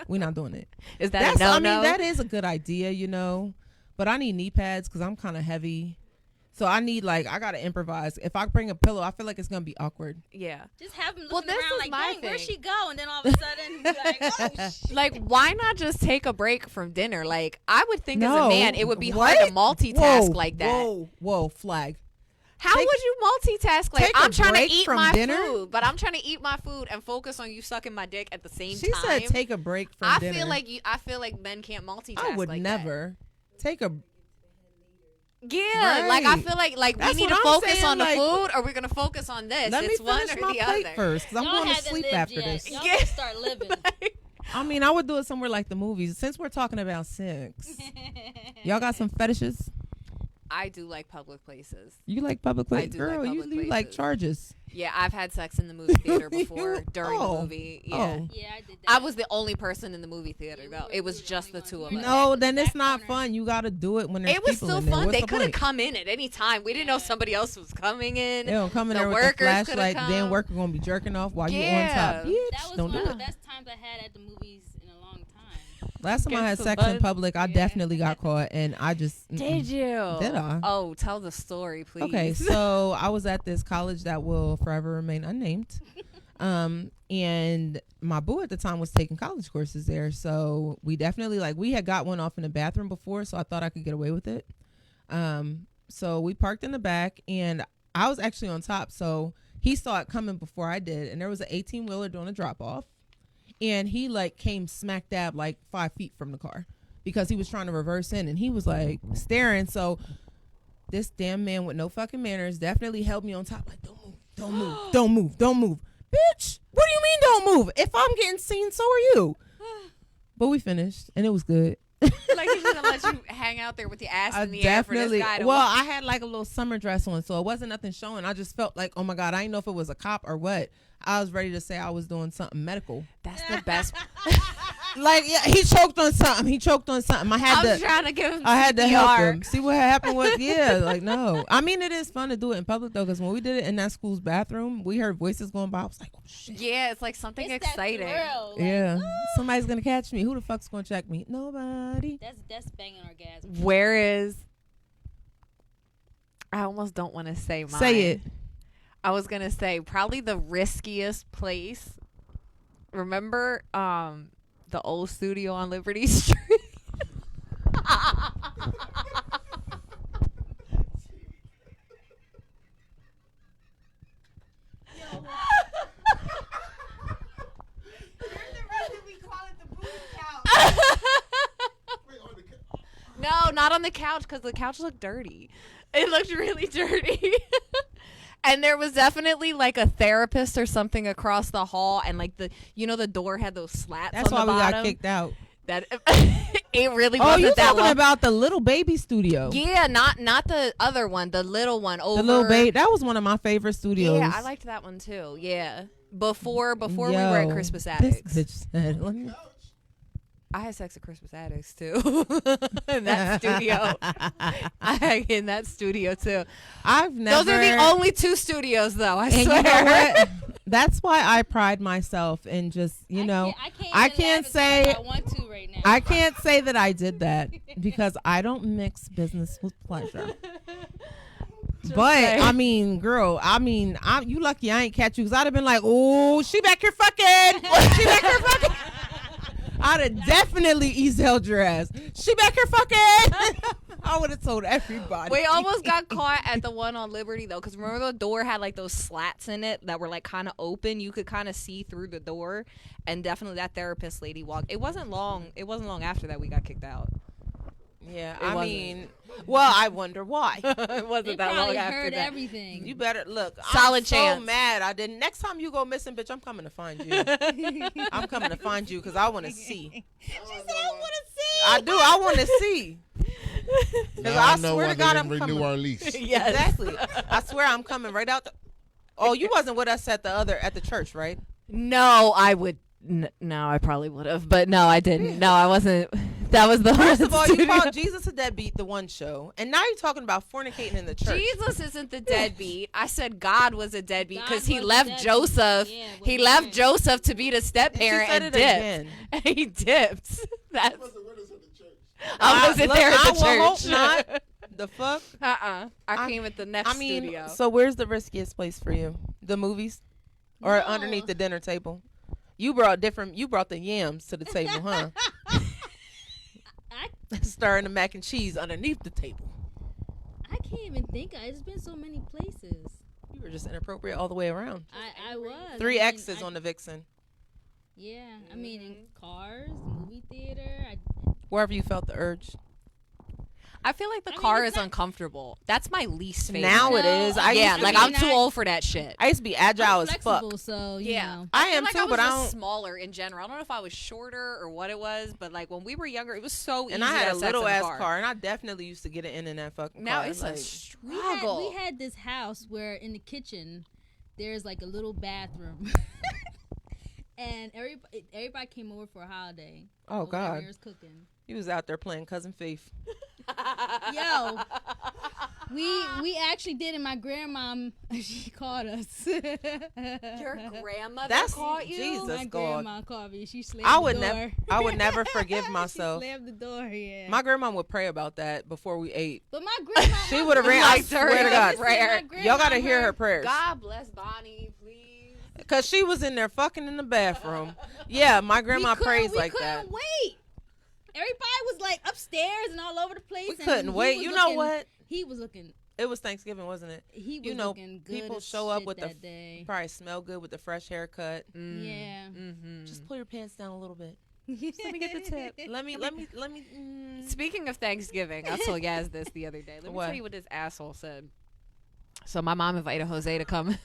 C: We're not doing it.
B: Is that
C: That's
B: a no?
C: I mean, that is a good idea, you know. But I need knee pads because I'm kind of heavy. So I need I gotta improvise. If I bring a pillow, I feel like it's gonna be awkward.
B: Yeah.
D: Just have him
B: Well,
D: looking
B: this
D: around
B: is
D: like,
B: my
D: dang, where'd
B: thing.
D: she go? And then all of a sudden, be like, oh, shit.
B: Like, why not just take a break from dinner? Like, I would think as
C: No.
B: a man, it would be
C: What?
B: hard to multitask
C: Whoa,
B: like that.
C: Whoa, flag.
B: How
C: Take-
B: would you multitask? Like,
C: take a
B: I'm trying to
C: break
B: eat
C: from
B: my
C: dinner?
B: food, but I'm trying to eat my food and focus on you sucking my dick at the same
C: She
B: time.
C: said take a break from dinner.
B: I feel like men can't multitask.
C: I would
B: like
C: never take a.
B: That. Yeah, like I feel like
C: That's
B: we need to
C: what I'm
B: focus
C: saying,
B: on the
C: like-
B: food, or we're gonna focus on this.
C: Let me
B: It's one
C: finish
B: or
C: my
B: the
C: plate
B: other.
C: first, because I'm
D: Y'all
C: going to
D: haven't
C: sleep
D: lived
C: after
D: yet.
C: this.
D: Y'all
B: Yeah.
D: gotta start living.
C: I mean, I would do it somewhere like the movies. Since we're talking about sex, y'all got some fetishes?
B: I do like public places.
C: You like public places,
B: do
C: girl?
B: like
C: You
B: public
C: like
B: places.
C: charges?
B: Yeah, I've had sex in the movie theater before
C: You-
B: during
C: oh,
B: the movie. Yeah.
C: oh.
D: Yeah, I did that.
B: I was the only person in the movie theater
D: Yeah, we
B: though.
D: were-
B: It was
D: we were the
B: just
D: only
B: the two of
D: ones.
B: us.
D: We
C: No, then
D: back
C: it's not
D: corner.
C: fun. You got to do it when there's
B: It was
C: people
B: still
C: in there.
B: fun.
C: What's
B: They
C: the
B: could have
C: point?
B: come in at any time. We didn't know somebody else was coming in.
C: They don't come in
B: The
C: there with a
B: workers coulda
C: flashlight. Then
B: come.
C: worker gonna be jerking off while you on
B: Yeah.
C: top. Bitch,
D: That was
C: don't
D: one
C: do
D: of
C: that.
D: the best times I had at the movies in a long time.
C: Last time I
B: Get
C: had
B: some
C: sex in
B: butt.
C: public, I
B: Yeah.
C: definitely got caught, and I just
B: Did you?
C: Did I?
B: Oh, tell the story, please.
C: Okay, so I was at this college that will forever remain unnamed. And my boo at the time was taking college courses there. So we definitely we had got one off in the bathroom before, so I thought I could get away with it. So we parked in the back and I was actually on top. So he saw it coming before I did. And there was an 18-wheeler doing a drop off. And he came smack dab 5 feet from the car because he was trying to reverse in and he was staring. So this damn man with no fucking manners definitely held me on top don't move, don't move, don't move. Bitch, what do you mean don't move? If I'm getting seen, so are you. But we finished and it was good.
B: Like he's gonna let you hang out there with your ass in the air for this guy to
C: Well, I had a little summer dress on, so it wasn't nothing showing. I just felt like, oh my God, I didn't know if it was a cop or what. I was ready to say I was doing something medical.
B: That's the best.
C: Yeah, he choked on something. I
B: I'm trying to give him
C: I had to help
B: CPR.
C: him. See what happened with, no. I mean, it is fun to do it in public, though, because when we did it in that school's bathroom, we heard voices going by. I was like, oh, shit.
B: Yeah, it's like something
D: It's
B: exciting.
D: That thrill.
C: Yeah. Somebody's going to catch me. Who the fuck's going to check me? Nobody.
D: That's banging orgasm.
B: Where is? I almost don't want to say mine.
C: Say it.
B: I was gonna say probably the riskiest place. Remember, the old studio on Liberty Street. No, not on the couch because the couch looked dirty. It looked really dirty. And there was definitely a therapist or something across the hall, and the door had those slats.
C: That's
B: on
C: why
B: the
C: we
B: bottom.
C: got kicked out.
B: That it really
C: Oh,
B: wasn't
C: you
B: that
C: talking
B: long.
C: about the little baby studio?
B: Yeah, not the other one, the little one over.
C: The little baby. That was one of my favorite studios.
B: Yeah, I liked that one too. Yeah. Before we were at Christmas Addicts.
C: This bitch said, let me.
B: I had sex at Christmas Addicts too. In that studio. In that studio too.
C: I've never.
B: Those are the only 2 studios though, I swear.
C: You know what? That's why I pride myself in just, I can't say
D: I want to right now.
C: I can't say that I did that because I don't mix business with pleasure. But I mean, girl, you lucky I ain't catch you because I'd have been like, oh, she back here fucking. She back here fucking. I'd have definitely eased your ass. She back here fucking. I would have told everybody.
B: We almost got caught at the one on Liberty though, because remember the door had like those slats in it that were like kind of open. You could kind of see through the door, and definitely that therapist lady walked. It wasn't long after that we got kicked out.
C: Yeah,
B: Well,
C: I wonder why.
B: It wasn't that long after
D: heard
B: that.
D: Everything.
C: You better look.
B: Solid
C: I'm
B: chance.
C: So mad I didn't. Next time you go missing, bitch, I'm coming to find you. I'm coming to find you because I want to see.
D: She said, "I want to see."
C: I do. I want to see.
E: Now I swear to God, I'm renew our lease.
B: Yes.
C: Exactly. I swear I'm coming right out. Oh, you wasn't with us at the church, right?
B: No, I would. No, I probably would have, but no, I didn't. No, I wasn't. That was the
C: First
B: one
C: of all,
B: studio.
C: you called Jesus a deadbeat, the one show, and now you're talking about fornicating in the church.
B: Jesus isn't the deadbeat. I said God was a deadbeat because he
D: God was
B: left
D: deadbeat.
B: Joseph.
D: Yeah,
B: he
D: with
B: left
D: Mary.
B: Joseph to be the step parent
C: said
B: and
C: it
B: dipped.
C: again.
B: He dipped. That's.
A: Wasn't with us at the church.
B: I wasn't
C: Look,
B: there at the
C: I will hope
B: church.
C: not. The fuck?
B: I came at the next studio.
C: So where's the riskiest place for you? The movies, or
D: No.
C: underneath the dinner table? You brought the yams to the table, huh? Stirring the mac and cheese underneath the table.
D: I can't even think. It's been so many places.
C: You were just inappropriate all the way around.
D: I was.
C: 3
D: I mean,
C: X's on the Vixen.
D: Yeah, I mean, in cars, movie theater.
C: Wherever you felt the urge.
B: I feel like the
D: I mean,
B: car
D: it's
B: is
D: not-
B: uncomfortable. That's my least favorite.
C: Now it
D: No,
C: is.
D: I
B: Yeah,
D: used to
B: like
D: be
B: I'm too
D: not-
B: old for that shit.
C: I used to be agile
D: I'm
C: as fuck.
D: flexible, so you know.
C: I
B: feel
C: am
B: like
C: too,
B: I was
C: but I
B: just
C: don't.
B: smaller in general. I don't know if I was shorter or what it was, but like when we were younger, it was so easy.
C: And I had
B: to
C: a
B: have sex
C: little
B: in a
C: ass
B: car.
C: car, and I definitely used to get it in that fucking
B: Now
C: car.
B: it's
C: like,
B: a struggle.
D: We had this house where in the kitchen there's like a little bathroom. And everybody came over for a holiday.
C: oh God,
D: We was cooking.
C: he was out there playing Cousin Faith.
D: Yo, we actually did, and my grandma she called us.
B: Your grandmother
C: That's
B: caught you?
C: Jesus.
D: My
C: God.
D: grandma called me. She slammed
C: I
D: the
C: would
D: door.
C: never. I would never forgive myself.
D: She slammed the door. Yeah.
C: My grandma would pray about that before we ate.
D: But my grandma.
C: She would have ran. I
B: Like
C: swear to
B: during
C: God,
B: the prayer.
C: y'all gotta hear her prayers.
B: God bless Bonnie, please.
C: Cause she was in there fucking in the bathroom. Yeah, my grandma prays like that.
D: We couldn't wait. Everybody was like upstairs and all over the place.
C: We
D: and
C: couldn't
D: he
C: wait.
D: was
C: You know
D: looking-
C: what?
D: He was looking.
C: It was Thanksgiving, wasn't it?
D: He was
C: You know,
D: looking good.
C: people
D: as
C: show up
D: shit
C: with
D: that day.
C: Probably smell good with the fresh haircut.
D: Yeah.
B: Mm-hmm.
C: Just pull your pants down a little bit.
B: Let me get the tip.
C: Let me.
B: Speaking of Thanksgiving, I told Yaz this the other day. Let me
C: What?
B: tell you what this asshole said. So my mom invited Jose to come.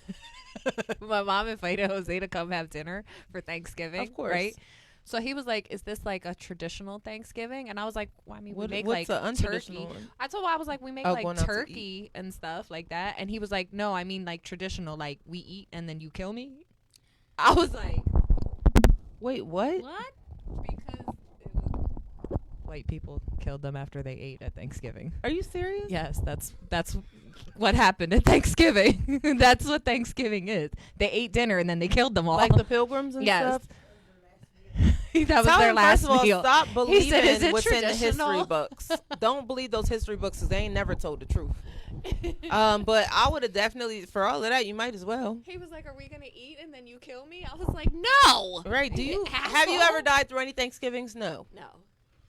B: My mom invited Jose to come have dinner for Thanksgiving.
C: Of course.
B: Right? So he was like, "Is this like a traditional Thanksgiving?" And I was like, "Well, I mean, we make
C: what's
B: like
C: an
B: turkey."
C: untraditional one?
B: I told him I was like, "We make
C: Oh,
B: like
C: going out to
B: turkey and stuff like that." And he was like, "No, I mean like traditional, like we eat and then you kill me." I was like,
C: Wait, what?
D: What?
B: because it was white people killed them after they ate at Thanksgiving.
C: Are you serious?
B: Yes, that's what happened at Thanksgiving. That's what Thanksgiving is. They ate dinner and then they killed them all.
C: Like the pilgrims and
B: Yes.
C: stuff.
B: That was
C: Tell
B: their
C: him,
B: last
C: first of all,
B: meal.
C: stop
B: He said, "Is
C: believing
B: it
C: what's in the history
B: traditional?"
C: books. Don't believe those history books because they ain't never told the truth. But I would have definitely, for all of that, you might as well.
B: He was like, "Are we gonna eat and then you kill me?" I was like, "No,
C: Right? Do you have you
B: asshole.
C: ever died through any Thanksgivings? No.
B: no."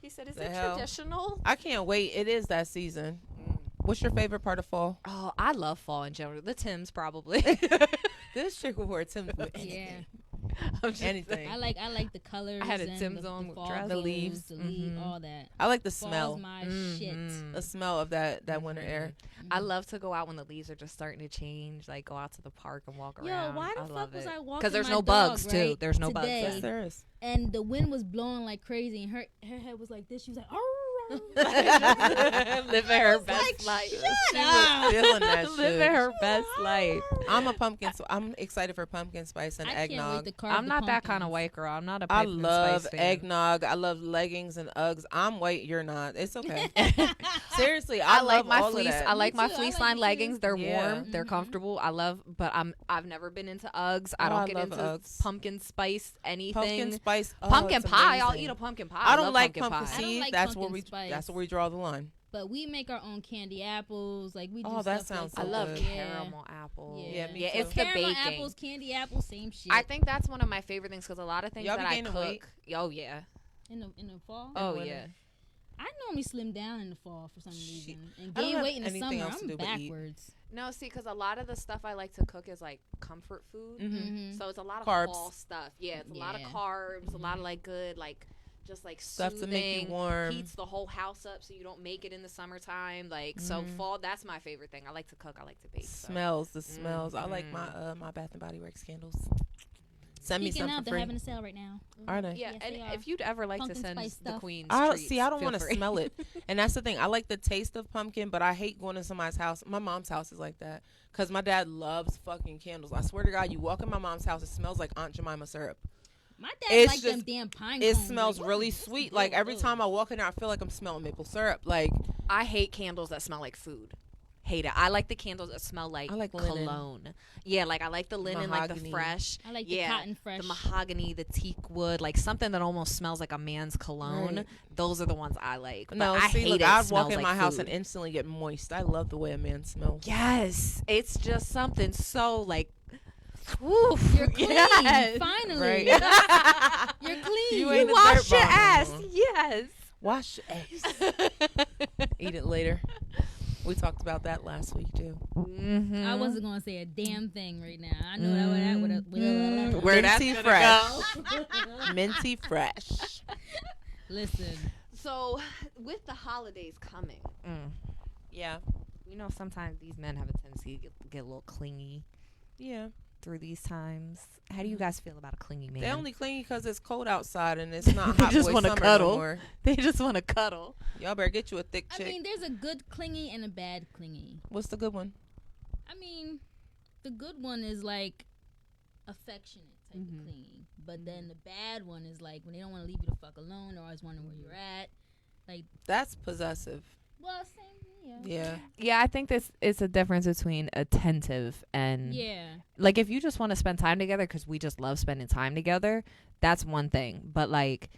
B: He said, "Is
C: The
B: it
C: hell?
B: traditional?"
C: I can't wait. It is that season. What's your favorite part of fall?
B: Oh, I love fall in general. The Tims probably.
C: This chick will wear Tim's with
D: Yeah.
C: anything.
B: I'm just
C: Anything.
D: I like the colors.
B: I had a
D: and
B: Tim's
D: the
B: on with
D: fall
B: dress.
C: The
D: clothes,
C: leaves.
D: the leaf,
B: Mhm.
D: all that.
C: I like the
D: Fall's
C: smell.
D: my
B: Mhm.
D: shit.
C: The smell of that winter air.
B: I love to go out when the leaves are just starting to change. Like go out to the park and walk
D: Yo,
B: around.
D: why the
B: I
D: fuck
B: love
D: was
B: it.
D: I walking
B: Because there's
D: my
B: no
D: dog,
B: bugs too.
D: right,
B: There's no bugs.
D: today?
C: Yes, there is.
D: And the wind was blowing like crazy, and her head was like this. She was like, "Oh!"
B: Living her best life.
C: She was feeling that shit.
B: Living her best life.
C: I'm excited for pumpkin spice and eggnog.
B: I'm not that kind of white girl. I'm not a
C: I
B: pumpkin
C: love
B: spice fan.
C: eggnog. I love leggings and Uggs. I'm white. You're not. It's okay. Seriously,
B: I
C: love
B: like my
C: all
B: fleece.
C: Of that.
B: I like my
D: too.
B: fleece
D: I like
B: line
D: it
B: leggings.
D: too.
B: They're
C: Yeah.
B: warm. They're comfortable. I've never been into Uggs. I
C: Oh,
B: don't
C: I
B: get
C: love
B: into
C: Uggs.
B: pumpkin spice anything.
C: Pumpkin spice. Oh,
B: Pumpkin
C: it's
B: pie. I'll
C: amazing.
B: eat a pumpkin pie.
C: I don't
B: love
C: like
B: pumpkin
C: pumpkin
B: pie.
D: I don't
C: seeds.
D: like
C: That's
D: pumpkin
C: where
D: spice.
C: that's where we draw the line.
D: But we make our own candy apples. Like we do
C: Oh, that
D: stuff
C: sounds
D: like
B: I
C: so
B: love
C: good.
B: caramel apples.
D: Yeah,
C: me
B: yeah,
C: too.
B: it's the
D: Caramel
B: baking.
D: apples, candy apples, same shit.
B: I think that's one of my favorite things because a lot of things
C: Y'all
B: that
C: be
B: I
C: gaining weight?
B: cook. Oh yeah.
D: in the fall.
B: Oh
C: winter.
B: yeah.
D: I normally slim down in the fall for some reason and
C: I don't
D: gain
C: have
D: weight in the
C: anything
D: summer.
C: else to
D: I'm
C: do but eat.
D: backwards.
B: No, see, because a lot of the stuff I like to cook is like comfort food.
D: Mm-hmm.
B: So it's a lot of
C: Carbs.
B: fall stuff. Yeah, it's a lot of
D: Yeah.
B: carbs, a lot of like good, like just like
C: Stuff to
B: soothing,
C: make you warm.
B: heats the whole house up so you don't make it in the summertime. Like so, fall. That's my favorite thing. I like to cook. I like to bake. So.
C: Smells, the smells. I like my Bath and Body Works candles. Send me
D: Speaking
C: some
D: of,
C: for
D: they're
C: free.
D: having a sale right now.
C: Are they?
B: Yeah,
D: Yes,
B: and
D: they are.
B: if you'd ever like
D: Pumpkin
B: to send
D: spice
B: the
D: stuff.
B: queen's
C: I
B: treats,
C: see. I don't
B: feel
C: want to
B: free.
C: smell it, and that's the thing. I like the taste of pumpkin, but I hate going to somebody's house. My mom's house is like that because my dad loves fucking candles. I swear to God, you walk in my mom's house, it smells like Aunt Jemima syrup.
D: My dad
C: It's
D: likes them
C: just-
D: damn pine
C: It
D: cones.
C: smells
D: Like, what
C: really
D: is- what's the
C: sweet.
D: deal
C: Like
D: with
C: every
D: those?
C: time I walk in there, I feel like I'm smelling maple syrup. Like
B: I hate candles that smell like food. Hate it. I like the candles that smell like,
C: I like linen.
B: cologne. Yeah, like I like the linen, like the
C: Mahogany.
B: fresh.
D: I like the
B: yeah,
D: cotton fresh.
B: the mahogany, the teak wood, like something that almost smells like a man's cologne.
C: Right.
B: Those are the ones I like. But
C: no,
B: I
C: see,
B: hate
C: look,
B: it.
C: I'd
B: smells
C: walk in
B: like
C: my house
B: food.
C: and instantly get moist. I love the way a man smells.
B: Yes, it's just something so like. Oof,
D: You're clean.
B: yes.
D: Finally.
C: Right?
D: You're clean.
C: You
B: You
C: ain't a
B: wash
C: dirt
B: your
C: bomb no
B: ass.
C: more.
B: Yes.
C: Wash your ass. Eat it later. We talked about that last week too.
B: Mm-hmm.
D: I wasn't gonna say a damn thing right now. I know that would
B: Where that's
C: Minty
B: gonna
C: fresh. Minty fresh.
D: Listen.
B: So, with the holidays coming,
C: Yeah.
B: you know sometimes these men have a tendency to get a little clingy
C: Yeah.
B: through these times. How do you guys feel about a clingy man?
C: They only clingy because it's cold outside and it's not
B: They
C: hot
B: just
C: boy
B: wanna
C: summer
B: cuddle.
C: no more.
B: They just want to cuddle.
C: Y'all better get you a thick
D: I
C: chick.
D: mean, there's a good clingy and a bad clingy.
C: What's the good one?
D: I mean, the good one is like affectionate type of clingy, but then the bad one is like when they don't want to leave you the fuck alone. They're always wondering where you're at. Like,
C: That's possessive.
D: well, same.
C: Yeah.
B: Yeah, I think this is a difference between attentive and
D: Yeah.
B: like if you just want to spend time together because we just love spending time together, that's one thing. But like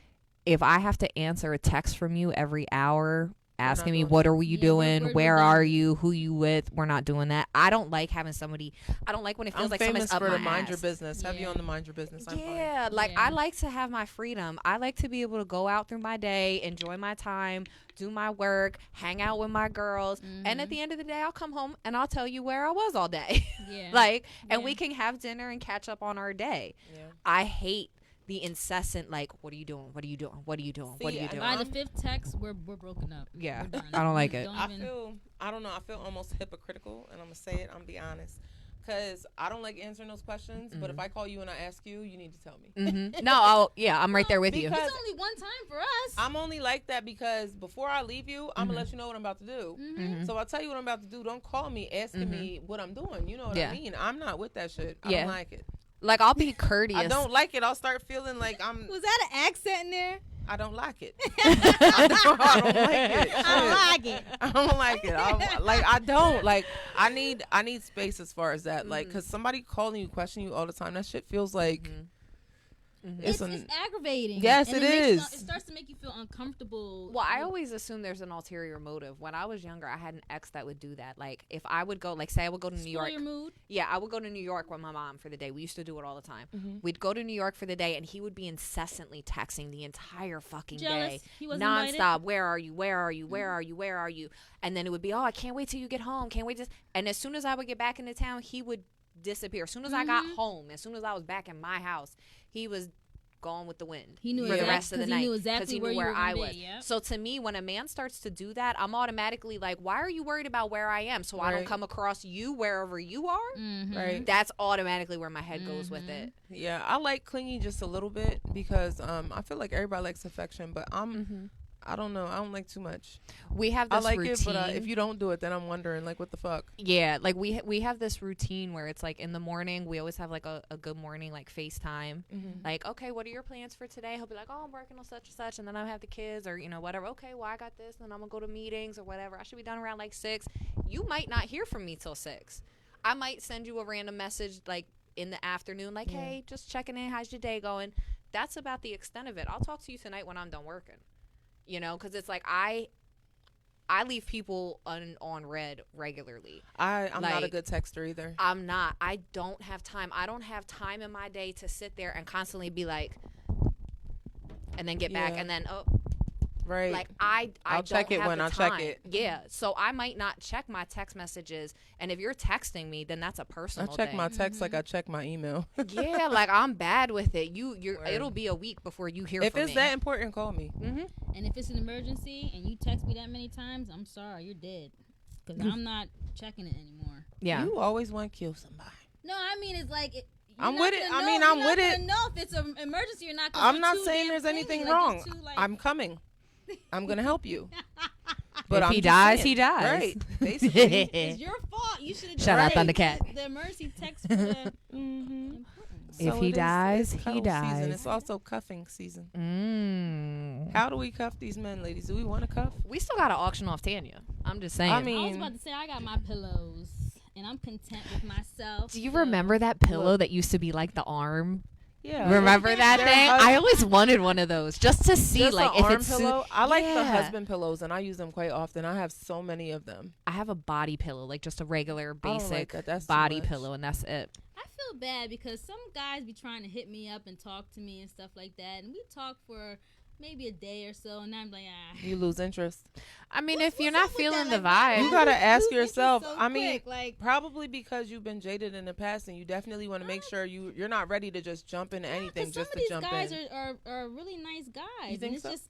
B: if I have to answer a text from you every hour asking me
C: doing
B: what
C: that.
B: are you
D: Yeah,
B: doing,
D: we're
B: where
D: done.
B: are you, who you with, we're not doing that. I don't like having somebody. I don't like when it feels
C: I'm
B: like
C: famous
B: somebody's up
C: for the
B: my
C: mind your
B: ass.
C: business. Have you
D: Yeah.
C: on the mind your business? I'm fine.
B: Yeah, like
D: Yeah.
B: I like to have my freedom. I like to be able to go out through my day, enjoy my time, do my work, hang out with my girls, and at the end of the day, I'll come home and I'll tell you where I was all day.
D: Yeah.
B: like, and
D: Yeah.
B: we can have dinner and catch up on our day.
C: Yeah.
B: I hate the incessant like, what are you doing? What are you doing? What are you doing? What are
C: See,
B: you
C: and
B: doing?
D: By the fifth text, we're broken up.
B: Yeah.
D: We're done.
B: I don't like it.
D: Don't
C: I
D: even-
C: don't know. I feel almost hypocritical, and I'm gonna say it. I'm gonna be honest, because I don't like answering those questions. But if I call you and I ask you, you need to tell me.
B: No, I'm right there with you.
C: Because-
D: It's only one time for us.
C: I'm only like that because before I leave you, I'm gonna let you know what I'm about to do. So I'll tell you what I'm about to do. Don't call me asking me what I'm doing. You know what
B: Yeah.
C: I mean? I'm not with that shit. I
B: Yeah.
C: don't like it.
B: Like, I'll be courteous.
C: I don't like it. I'll start feeling like
D: Was that an accent in there?
C: I don't like it. I don't like it.
D: I don't like it.
C: I don't like it. I need space as far as that. Like, cause somebody calling you, questioning you all the time, that shit feels like
D: It's aggravating.
C: Yes,
D: And
C: it is.
D: It starts to make you feel uncomfortable.
B: Well, I always assume there's an ulterior motive. When I was younger, I had an ex that would do that. Like, if I would go, like, say I would go to New
D: Spoil
B: York.
D: your mood.
B: Yeah, I would go to New York with my mom for the day. We used to do it all the time. We'd go to New York for the day, and he would be incessantly texting the entire fucking
D: Jealous.
B: day.
D: He wasn't
B: nonstop.
D: invited?
B: Where are you? Where are you? Where are you? Where are you? And then it would be, oh, I can't wait till you get home. Can't wait to. And as soon as I would get back into town, he would disappear. As soon as I got home, as soon as I was back in my house, he was gone with the wind.
D: He knew
B: for the
D: exact-
B: rest of the
D: 'cause he
B: night
D: knew exactly
B: 'cause he
D: where
B: knew
D: you
B: where
D: were gonna
B: I
D: be,
B: was.
D: yep.
B: So to me, when a man starts to do that, I'm automatically like, why are you worried about where I am? So I don't
C: Right.
B: come across you wherever you are.
C: right.
B: That's automatically where my head goes with it.
C: Yeah, I like clingy just a little bit because I feel like everybody likes affection, but I don't know. I don't like too much.
B: We have this
C: I like
B: routine.
C: it, but if you don't do it, then I'm wondering, like, what the fuck?
B: Yeah, like we have this routine where it's like in the morning we always have like a good morning like FaceTime. Like, okay, what are your plans for today? He'll be like, oh, I'm working on such and such, and then I have the kids or whatever. Okay, well I got this, and then I'm gonna go to meetings or whatever. I should be done around like 6. You might not hear from me till 6. I might send you a random message like in the afternoon, like, hey, just checking in. How's your day going? That's about the extent of it. I'll talk to you tonight when I'm done working. Because it's like I leave people on red regularly.
C: I'm not a good texter either.
B: I'm not. I don't have time. I don't have time in my day to sit there and constantly be like, and then get back and then
C: right.
B: Like I'll don't
C: check it
B: have
C: when
B: the
C: I
B: time.
C: check it.
B: Yeah. So I might not check my text messages, and if you're texting me, then that's a personal.
C: I check
B: thing.
C: my text like I check my email.
B: Yeah, like I'm bad with it. It'll be a week before you hear
C: if
B: from me.
C: If it's that important, call me.
D: And if it's an emergency and you text me that many times, I'm sorry, you're dead. Because I'm not checking it anymore.
B: Yeah.
C: You always want to kill somebody.
D: No, I mean, it's like...
C: I'm with it. I mean, I'm with it.
D: Know if it's an emergency or not.
C: I'm not saying there's anything wrong. I'm coming. I'm gonna help you. But
B: if he dies, he dies.
C: Right. Basically,
D: it's your fault. You should have.
B: Shut up, Thundercat.
D: The emergency text for the.
B: If he dies, he dies.
C: Season. It's also cuffing season. How do we cuff these men, ladies? Do we want to cuff?
B: We still gotta auction off Tanya. I'm just saying.
D: I was about to say I got my pillows and I'm content with myself.
B: Do you remember that pillow that used to be like the arm?
C: Yeah.
B: Remember that thing? I always wanted one of those just to see
C: just
B: like if it's
C: pillow. I like the husband pillows and I use them quite often. I have so many of them.
B: I have a body pillow, like just a regular basic
C: That's
B: body pillow, and that's it.
D: I feel bad because some guys be trying to hit me up and talk to me and stuff like that, and we talk for maybe a day or so, and I'm like,
C: you lose interest.
B: I mean, if you're not feeling the vibe,
C: you gotta ask yourself.
D: So
C: I mean,
D: like,
C: probably because you've been jaded in the past, and you definitely want to make sure you're not ready to just jump into anything just to jump in.
D: Some of these guys are really nice guys.
C: You think
D: and it's
C: so?
D: just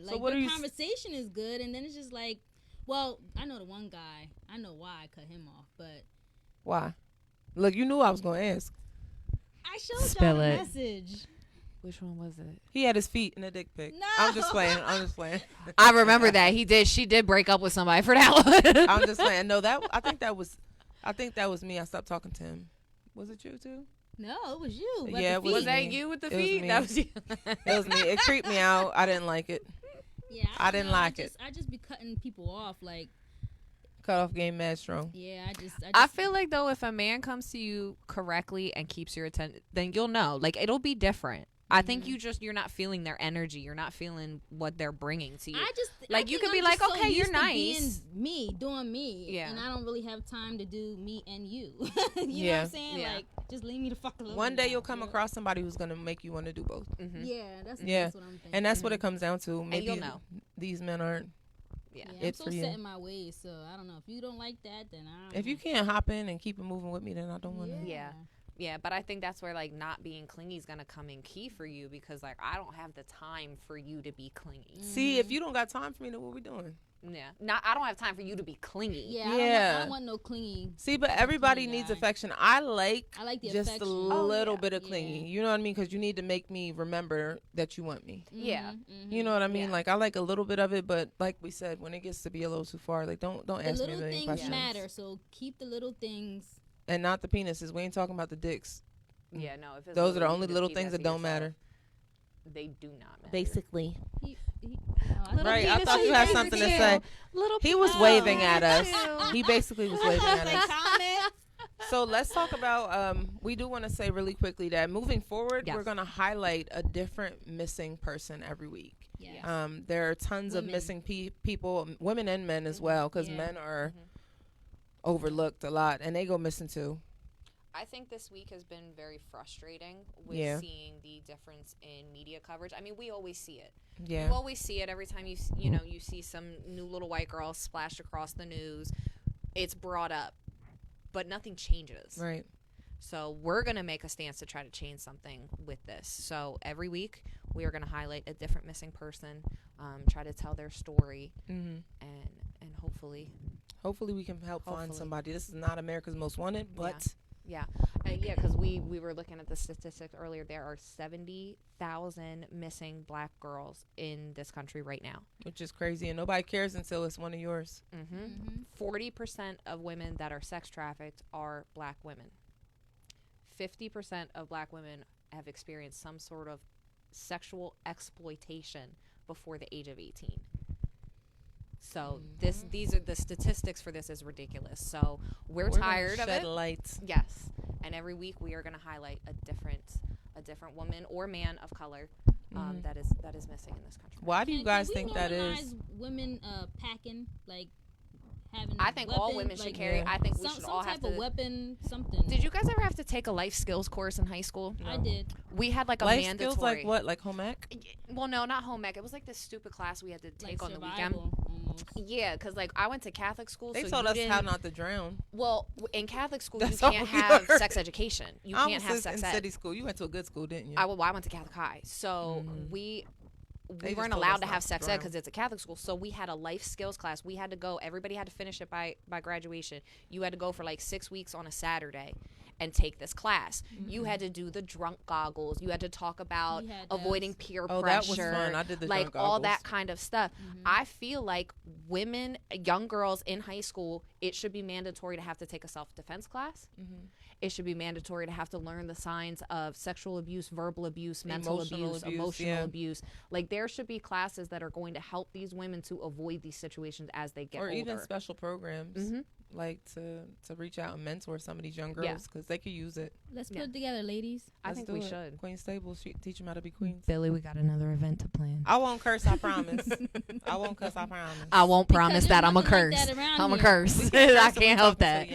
D: like
C: so what
D: the conversation is good, and then it's just like, well, I know the one guy. I know why I cut him off, but
C: why? Look, you knew I was gonna ask.
D: I showed y'all the message.
B: Which one was it?
C: He had his feet in a dick pic.
D: No.
C: I'm just playing.
B: I remember that. She did break up with somebody for that one.
C: I'm just playing. No, I think that was me. I stopped talking to him. Was it you too?
D: No, it was you.
C: Yeah,
B: was that you with the feet?
C: That was you. It was me. It creeped me out. I didn't like it.
D: Yeah,
C: I didn't like it.
D: I just be cutting people off like.
C: Cut off game mad strong.
D: Yeah,
B: I feel like though if a man comes to you correctly and keeps your attention, then you'll know. Like it'll be different. I think you're not feeling their energy. You're not feeling what they're bringing to you. You could be like, okay, you're nice.
D: Being doing me.
B: Yeah.
D: And I don't really have time to do me and you. You know what I'm saying?
B: Yeah.
D: Like, just leave me the fuck alone.
C: One day you'll come across somebody who's gonna make you want to do both.
B: Mm-hmm.
D: Yeah, that's what I'm thinking.
C: And that's what it comes down to. Maybe
B: you'll know.
C: These men aren't.
B: Yeah.
D: I'm so set in my ways, so I don't know. If you don't like that, then
C: if you can't hop in and keep it moving with me, then I don't want to.
B: Yeah, but I think that's where like not being clingy is gonna come in key for you because like I don't have the time for you to be clingy.
C: See, if you don't got time for me, then what we doing?
B: Yeah, I don't have time for you to be clingy.
D: Yeah. I don't want no clingy.
C: See, but everybody needs affection. I like
D: the
C: just
D: affection.
C: a little bit of clingy. You know what I mean? Because you need to make me remember that you want me.
B: Yeah.
C: You know what I mean? Like I like a little bit of it, but like we said, when it gets to be a little too far, like don't ask me any questions.
D: The little things matter, so keep the little things.
C: And not the penises. We ain't talking about the dicks.
B: Yeah, no. If it's
C: those are the only little things that don't matter.
B: They do not matter.
C: Basically.
B: Right,
C: I thought you had something to say. He was waving at us. He basically was waving at us. So let's talk about, we do want to say really quickly that moving forward, we're going to highlight a different missing person every week.
D: Yes.
C: There are tons of missing people, women and men as well, because men are overlooked a lot, and they go missing too.
B: I think this week has been very frustrating with seeing the difference in media coverage. I mean, we always see it.
C: Yeah.
B: You always see it every time you see some new little white girl splashed across the news. It's brought up, but nothing changes.
C: Right.
B: So we're going to make a stance to try to change something with this. So every week we are going to highlight a different missing person, try to tell their story, and hopefully
C: we can help find somebody. This is not America's Most Wanted, but
B: Yeah. Yeah, because we were looking at the statistics earlier. There are 70,000 missing black girls in this country right now.
C: Which is crazy, and nobody cares until it's one of yours.
B: 40% of women that are sex trafficked are black women. 50% of black women have experienced some sort of sexual exploitation before the age of 18. So these are the statistics for this is ridiculous. So we're tired of it.
C: Light.
B: Yes, and every week we are going to highlight a different woman or man of color that is missing in this country.
C: Why do you guys think that is?
D: Women packing like.
B: I think
D: weapon,
B: all women should
D: like,
B: carry. I think we should all have
D: some type of weapon, something.
B: Did you guys ever have to take a life skills course in high school?
D: No. I did.
B: We had like a
C: life
B: mandatory.
C: Skills like what? Like home ec?
B: Well, no, not home ec. It was like this stupid class we had to take
D: like
B: on the weekend.
D: Almost.
B: Yeah, because like I went to Catholic school.
C: They
B: so
C: told
B: you
C: us
B: didn't,
C: how not to drown.
B: Well, in Catholic school,
C: That's
B: you
C: all
B: can't
C: we
B: have
C: learned.
B: sex education. You can't have sex
C: in
B: ed.
C: city school. You went to a good school, didn't you?
B: I went to Catholic high, so we weren't allowed to have sex ed because it's a Catholic school. So we had a life skills class. We had to go. Everybody had to finish it by graduation. You had to go for like 6 weeks on a Saturday and take this class. You had to do the drunk goggles. You had to talk about avoiding peer pressure.
C: That was fun. I did the
B: like
C: drunk
B: all
C: goggles.
B: that kind of stuff. I feel like women, young girls in high school, it should be mandatory to have to take a self-defense class. It should be mandatory to have to learn the signs of sexual abuse, verbal abuse, mental abuse, emotional abuse. Like there should be classes that are going to help these women to avoid these situations as they get older.
C: Or even special programs, like to reach out and mentor some of these young girls because they could use it.
D: Let's put it together, ladies.
B: I think we should.
C: Queen Stable, teach them how to be queens.
B: Billy, we got another event to plan.
C: I won't curse, I promise. I won't cuss, I promise.
B: I won't promise that I'm a curse. I'm a curse. I can't help that.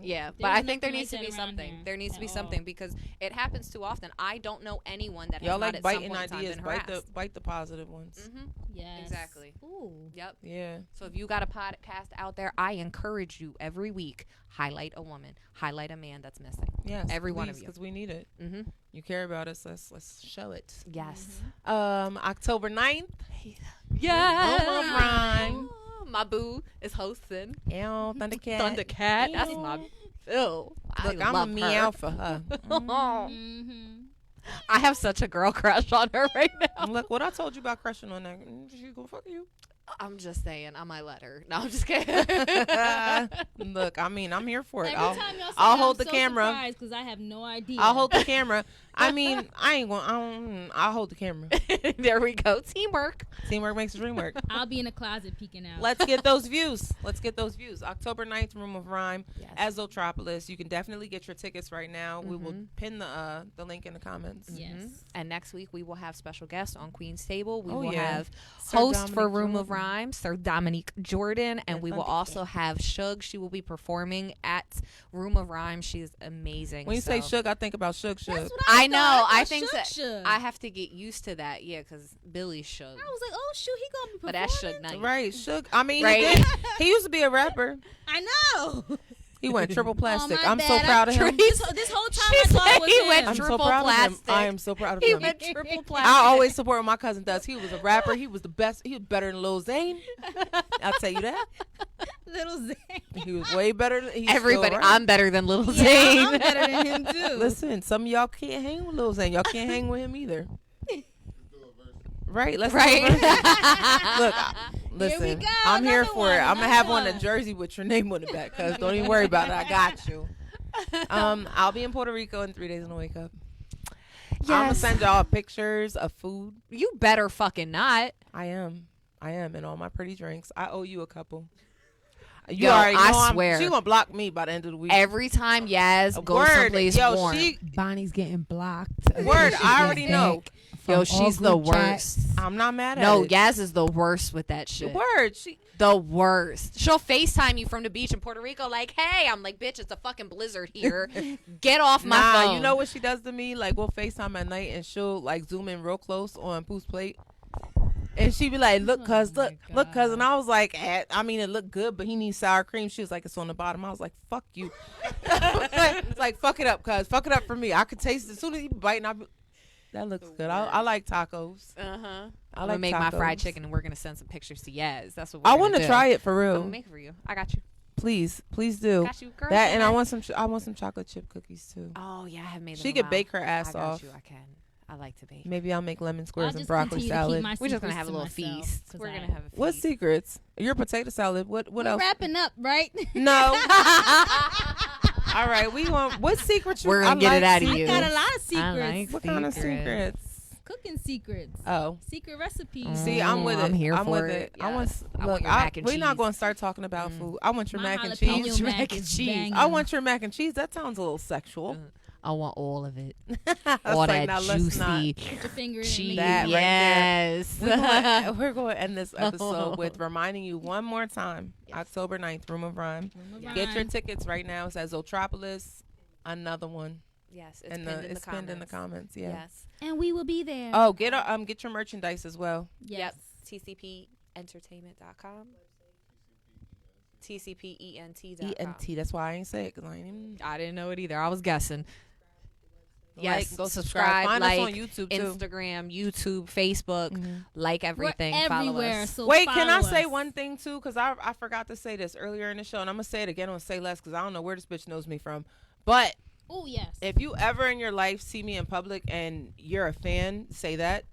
B: Yeah, but I think there needs to be something. There needs to be something because it happens too often. I don't know anyone that has
C: y'all
B: not
C: like
B: at
C: biting
B: some point
C: ideas,
B: been harassed.
C: bite the positive ones.
D: Yes.
B: Exactly.
D: Ooh.
B: Yep.
C: Yeah.
B: So if you got a podcast out there, I encourage you every week, highlight a woman, highlight a man that's missing.
C: Yes.
B: Every one of you.
C: Because we need it. You care about us, let's show it.
B: Yes.
C: October 9th.
B: Yes.
C: Rhyme.
B: My boo is hosting.
C: Thundercat.
B: Thundercat. That's my Phil.
C: Look, I'm a meow for her.
B: I have such a girl crush on her right now.
C: Look, what I told you about crushing on that, she gonna fuck you.
B: I'm just saying, I might let her. No, I'm just kidding.
C: Look, I mean, I'm here for it.
D: Every time y'all say
C: I'll
D: that,
C: hold
D: I'm
C: the camera.
D: Because I have no idea.
C: I'll hold the camera. I mean, I ain't going. I'll hold the camera.
B: There we go. Teamwork.
C: Teamwork makes the dream work.
D: I'll be in the closet peeking out.
C: Let's get those views. October 9th, Room of Rhyme,
B: yes.
C: Azotropolis. You can definitely get your tickets right now. We will pin the link in the comments.
D: Yes.
B: And next week we will have special guests on Queen's Table. We will
C: yeah.
B: have
C: Sir
B: host
C: Dominique
B: for Room
C: Jordan.
B: of Rhyme, Sir Dominique Jordan, and
C: Yeah,
B: we will also have Shug. She will be performing at Room of Rhyme. She's amazing.
C: When you say Shug, I think about Shug.
D: That's what
B: I know. I
D: thought
B: think that
D: should.
B: I have to get used to that. Yeah, because Billy's Shug.
D: I was like, oh shoot, he gonna be performing.
B: But that's Shug Knight.
C: Right, Shug. I mean,
B: Right.
C: he used to be a rapper.
D: I know.
C: He went triple plastic.
D: my
C: I'm so
D: bad.
C: proud of him.
D: This whole time
B: She
D: I thought
B: said
D: it was
B: he
D: him.
B: went
C: I'm so
B: triple
C: proud of him.
B: plastic.
C: I am so proud of
B: He
C: him.
B: went triple plastic.
C: I always support what my cousin does. He was a rapper. He was the best. He was better than Lil Zane. I'll tell you that.
D: Little Zane.
C: He was way better than
B: Everybody.
C: Still
B: I'm better than Little
D: Yeah,
B: Zane.
D: I'm better than him too.
C: Listen, some of y'all can't hang with Lil Zane. Y'all can't hang with him either. Right? Let's
B: Right.
C: do it. Look, listen,
D: Here we go,
C: I'm here
D: another
C: for
D: one,
C: it. I'm gonna
D: another
C: have one in
D: one.
C: Jersey with your name on the back, cuz don't even worry about it. I got you. I'll be in Puerto Rico in 3 days and a wake up. I'm gonna send y'all pictures of food.
B: You better fucking not.
C: I am, and all my pretty drinks. I owe you a couple.
B: Yo,
C: already know
B: I swear.
C: she gonna block me by the end of the week.
B: Every time Yaz goes
C: Word,
B: someplace
C: yo,
B: warm.
F: Bonnie's getting blocked.
C: Word,
F: She
C: I
F: gets
C: already know.
F: back
B: Yo,
F: from
B: she's
F: all
B: the
F: group chats.
B: worst.
C: I'm not mad at
B: No,
C: it.
B: Yaz is the worst with that shit.
C: Word, she.
B: The worst. She'll FaceTime you from the beach in Puerto Rico like, hey, I'm like, bitch, it's a fucking blizzard here. Get off my phone.
C: You know what she does to me? Like, we'll FaceTime at night and she'll like zoom in real close on Pooh's plate. And she be like, look, cuz, look, cuz. And I was like, I mean, it looked good, but he needs sour cream. She was like, it's on the bottom. I was like, fuck you. It's like, fuck it up, cuz. Fuck it up for me. I could taste it. As soon as you bite, and I be, that looks good. I like tacos.
B: Uh-huh.
C: I
B: I'm
C: like
B: gonna make my fried
C: tacos.
B: chicken and we're gonna send some pictures to Yaz. That's what we're
C: I
B: want to
C: try it for
B: I'm
C: real.
B: gonna make it for you. I got you.
C: Please do.
B: Got you, girl.
C: That, and I want some chocolate chip cookies too.
B: Oh yeah, I have made them.
C: She could bake her ass
B: I got
C: off.
B: You, I can. I like to bake.
C: Maybe I'll make lemon
D: I'll
C: squares and
D: just
C: broccoli
D: continue to keep
C: salad.
D: my
B: We're just gonna
D: secrets
B: have a
D: to
B: little
D: myself,
B: feast.
D: 'cause
B: We're gonna
D: I-
B: have a feast.
C: What secrets? Your potato salad. What
D: We're
C: else?
D: wrapping up, right?
C: No. All right, we want what secrets?
B: We're gonna get it out of
D: I
B: you.
D: got a lot of
B: I
D: secrets.
B: like
C: What kind of secrets?
D: Cooking secrets.
C: Oh.
D: Secret recipes.
C: See, I'm with it.
B: I'm here
C: I'm
B: for
C: with
B: it.
C: it. I want.
B: Yes. I
C: Look,
B: want your mac and
C: we're not
B: cheese.
C: going to start talking about food. I want your
D: My
C: mac and
D: jalapeno
C: cheese.
D: mac is banging.
C: I want your mac and cheese. That sounds a little sexual.
B: I want all of it.
C: That's
B: All
C: like,
B: that
C: now let's not.
B: juicy
D: Put your finger in it.
B: cheese.
C: That right there.
B: Yes.
C: We're going to end this episode with reminding you one more time. October 9th, Room of Rhyme. Get your tickets right now. It says Ultropolis. Another one.
B: Yes,
C: It's pinned in the comments. Yeah.
B: Yes.
D: And we will be there.
C: Oh, get your merchandise as well.
D: Yes.
B: Yep. TCPentertainment.com. TCPENT.com.
C: ENT. That's why I ain't say it, because I ain't even.
B: I didn't know it either. I was guessing. Yes,
C: Like, go
B: subscribe.
C: Find
B: like
C: us on YouTube too.
B: Instagram, YouTube, Facebook, like everything.
D: We're
B: Follow
D: everywhere.
B: us.
D: So
C: Wait, can I
D: follow
C: say
D: us.
C: one thing too? Because I forgot to say this earlier in the show, and I'm gonna say it again on Say Less because I don't know where this bitch knows me from. But
D: Oh yes.
C: if you ever in your life see me in public and you're a fan, say that.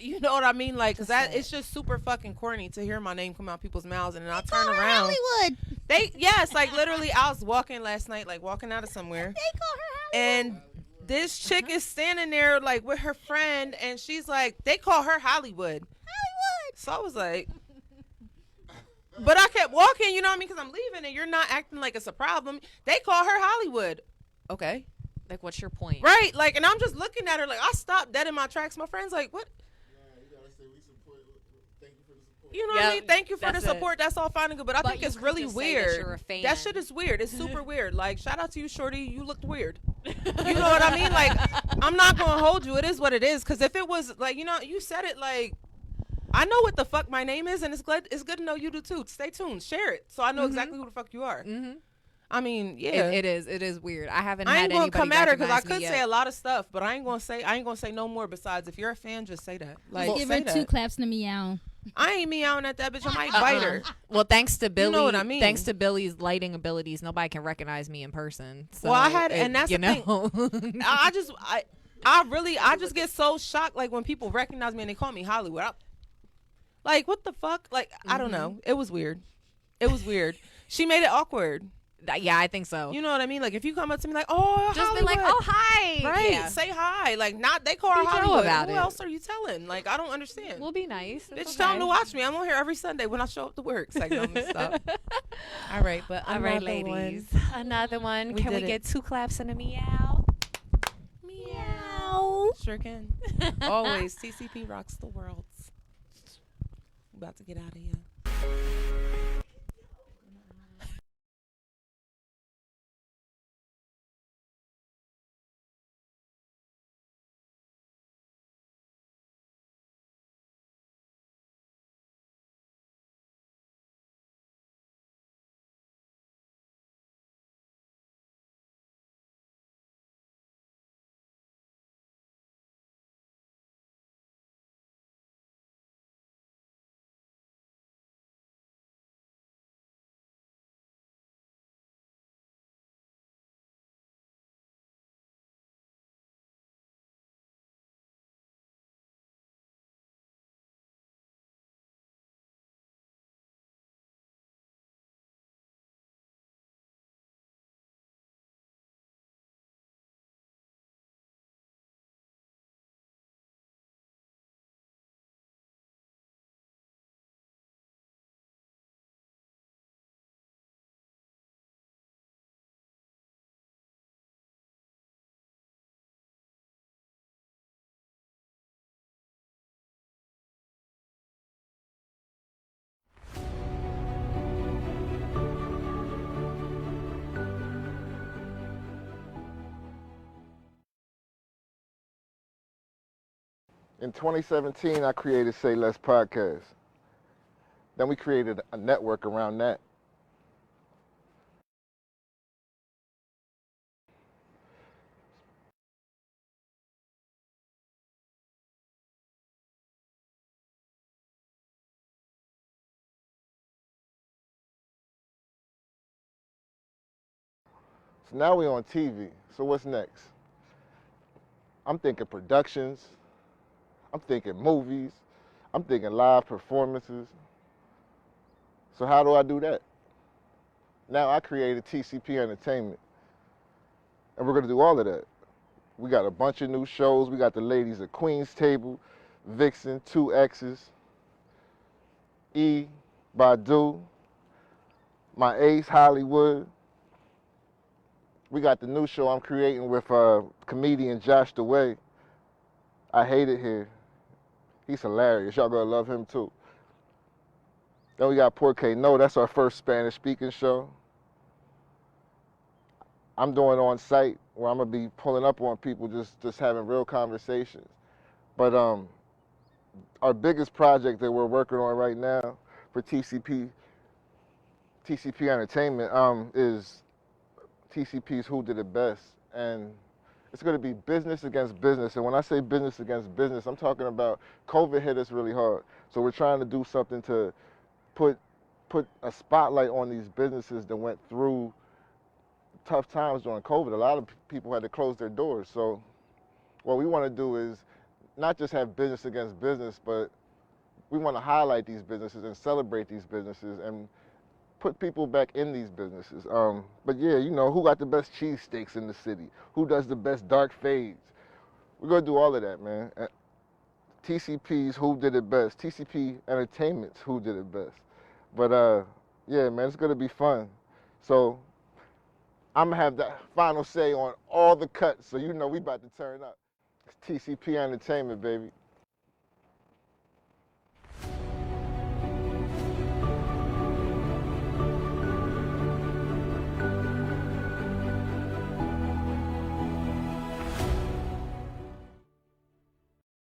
C: You know what I mean? Like, cause that it's just super fucking corny to hear my name come out people's mouths, and then I'll turn around.
D: Hollywood.
C: Like literally, I was walking last night, like walking out of somewhere,
D: They call her Hollywood.
C: and this chick is standing there like with her friend, and she's like, they call her Hollywood. So I was like, but I kept walking, you know what I mean? Because I'm leaving, and you're not acting like it's a problem. They call her Hollywood. Okay.
B: Like, what's your point?
C: Right. Like, and I'm just looking at her like, I stopped dead in my tracks. My friend's like, what? You know what I mean? Thank you for the
B: That's
C: support. That's all fine and good. But I think
B: you
C: it's
B: could
C: really
B: just say that
C: weird.
B: you're a fan.
C: That shit is weird. It's super weird. Like, shout out to you, Shorty. You looked weird. You know what I mean? Like, I'm not going to hold you. It is what it is. Because if it was, like, you know, you said it like, I know what the fuck my name is, and it's good to know you do too. Stay tuned. Share it so I know exactly who the fuck you are.
B: Mm-hmm.
C: I mean, yeah.
B: It is weird. I haven't
C: I
B: had
C: ain't gonna
B: anybody
C: come at her because I
B: recognize
C: could
B: me
C: say
B: yet.
C: a lot of stuff, but I ain't gonna say no more. Besides, if you're a fan, just say that. Like,
D: Give
C: say
D: her
C: that.
D: 2 claps and a meow.
C: I ain't meowing at that bitch. I might bite her.
B: Well, thanks to Billy,
C: know what I mean.
B: Thanks to Billy's lighting abilities, nobody can recognize me in person. So
C: Well, I had, and that's
B: you
C: the thing.
B: know.
C: I just get so shocked, like when people recognize me and they call me Hollywood. Like, what the fuck? Like, I don't know. It was weird. She made it awkward.
B: Yeah, I think so.
C: You know what I mean? Like, if you come up to me like, oh,
B: Just
C: Hollywood.
B: be like, oh hi,
C: Right,
B: Yeah.
C: say hi. Like, not they call her
B: Be Joe
C: Hollywood.
B: about
C: Who
B: it.
C: else are you telling? Like, I don't understand.
B: We'll be nice.
C: Bitch,
B: It's
C: tell them
B: okay.
C: to watch me. I'm on here every Sunday when I show up to work. It's like, no, I'm gonna stop. All right, but
B: All right,
C: another
B: ladies.
C: one.
B: Another one.
C: We
B: Can we
C: did it.
B: get 2 claps and a meow?
C: Meow. Sure can. Always. TCP rocks the world. About to get out of here.
A: In 2017, I created Say Less Podcast. Then we created a network around that. So now we're on TV. So what's next? I'm thinking productions. I'm thinking movies. I'm thinking live performances. So how do I do that? Now I created TCP Entertainment. And we're going to do all of that. We got a bunch of new shows. We got the ladies at Queen's Table, Vixen, 2X's, E, Badu, my Ace, Hollywood. We got the new show I'm creating with comedian Josh DeWay. I Hate It Here. He's hilarious. Y'all gonna love him too. Then we got Porque No. That's our first Spanish speaking show. I'm doing on site where I'm gonna be pulling up on people, just having real conversations. But our biggest project that we're working on right now for TCP Entertainment is TCP's Who Did It Best, and it's going to be business against business. And when I say business against business, I'm talking about COVID hit us really hard. So we're trying to do something to put a spotlight on these businesses that went through tough times during COVID. A lot of people had to close their doors. So what we want to do is not just have business against business, but we want to highlight these businesses and celebrate these businesses and put people back in these businesses. But yeah, you know, who got the best cheesesteaks in the city? Who does the best dark fades? We're going to do all of that, man. TCP's Who Did It Best. TCP Entertainment's Who Did It Best. But yeah, man, it's going to be fun. So I'm going to have the final say on all the cuts, so you know we about to turn up. It's TCP Entertainment, baby.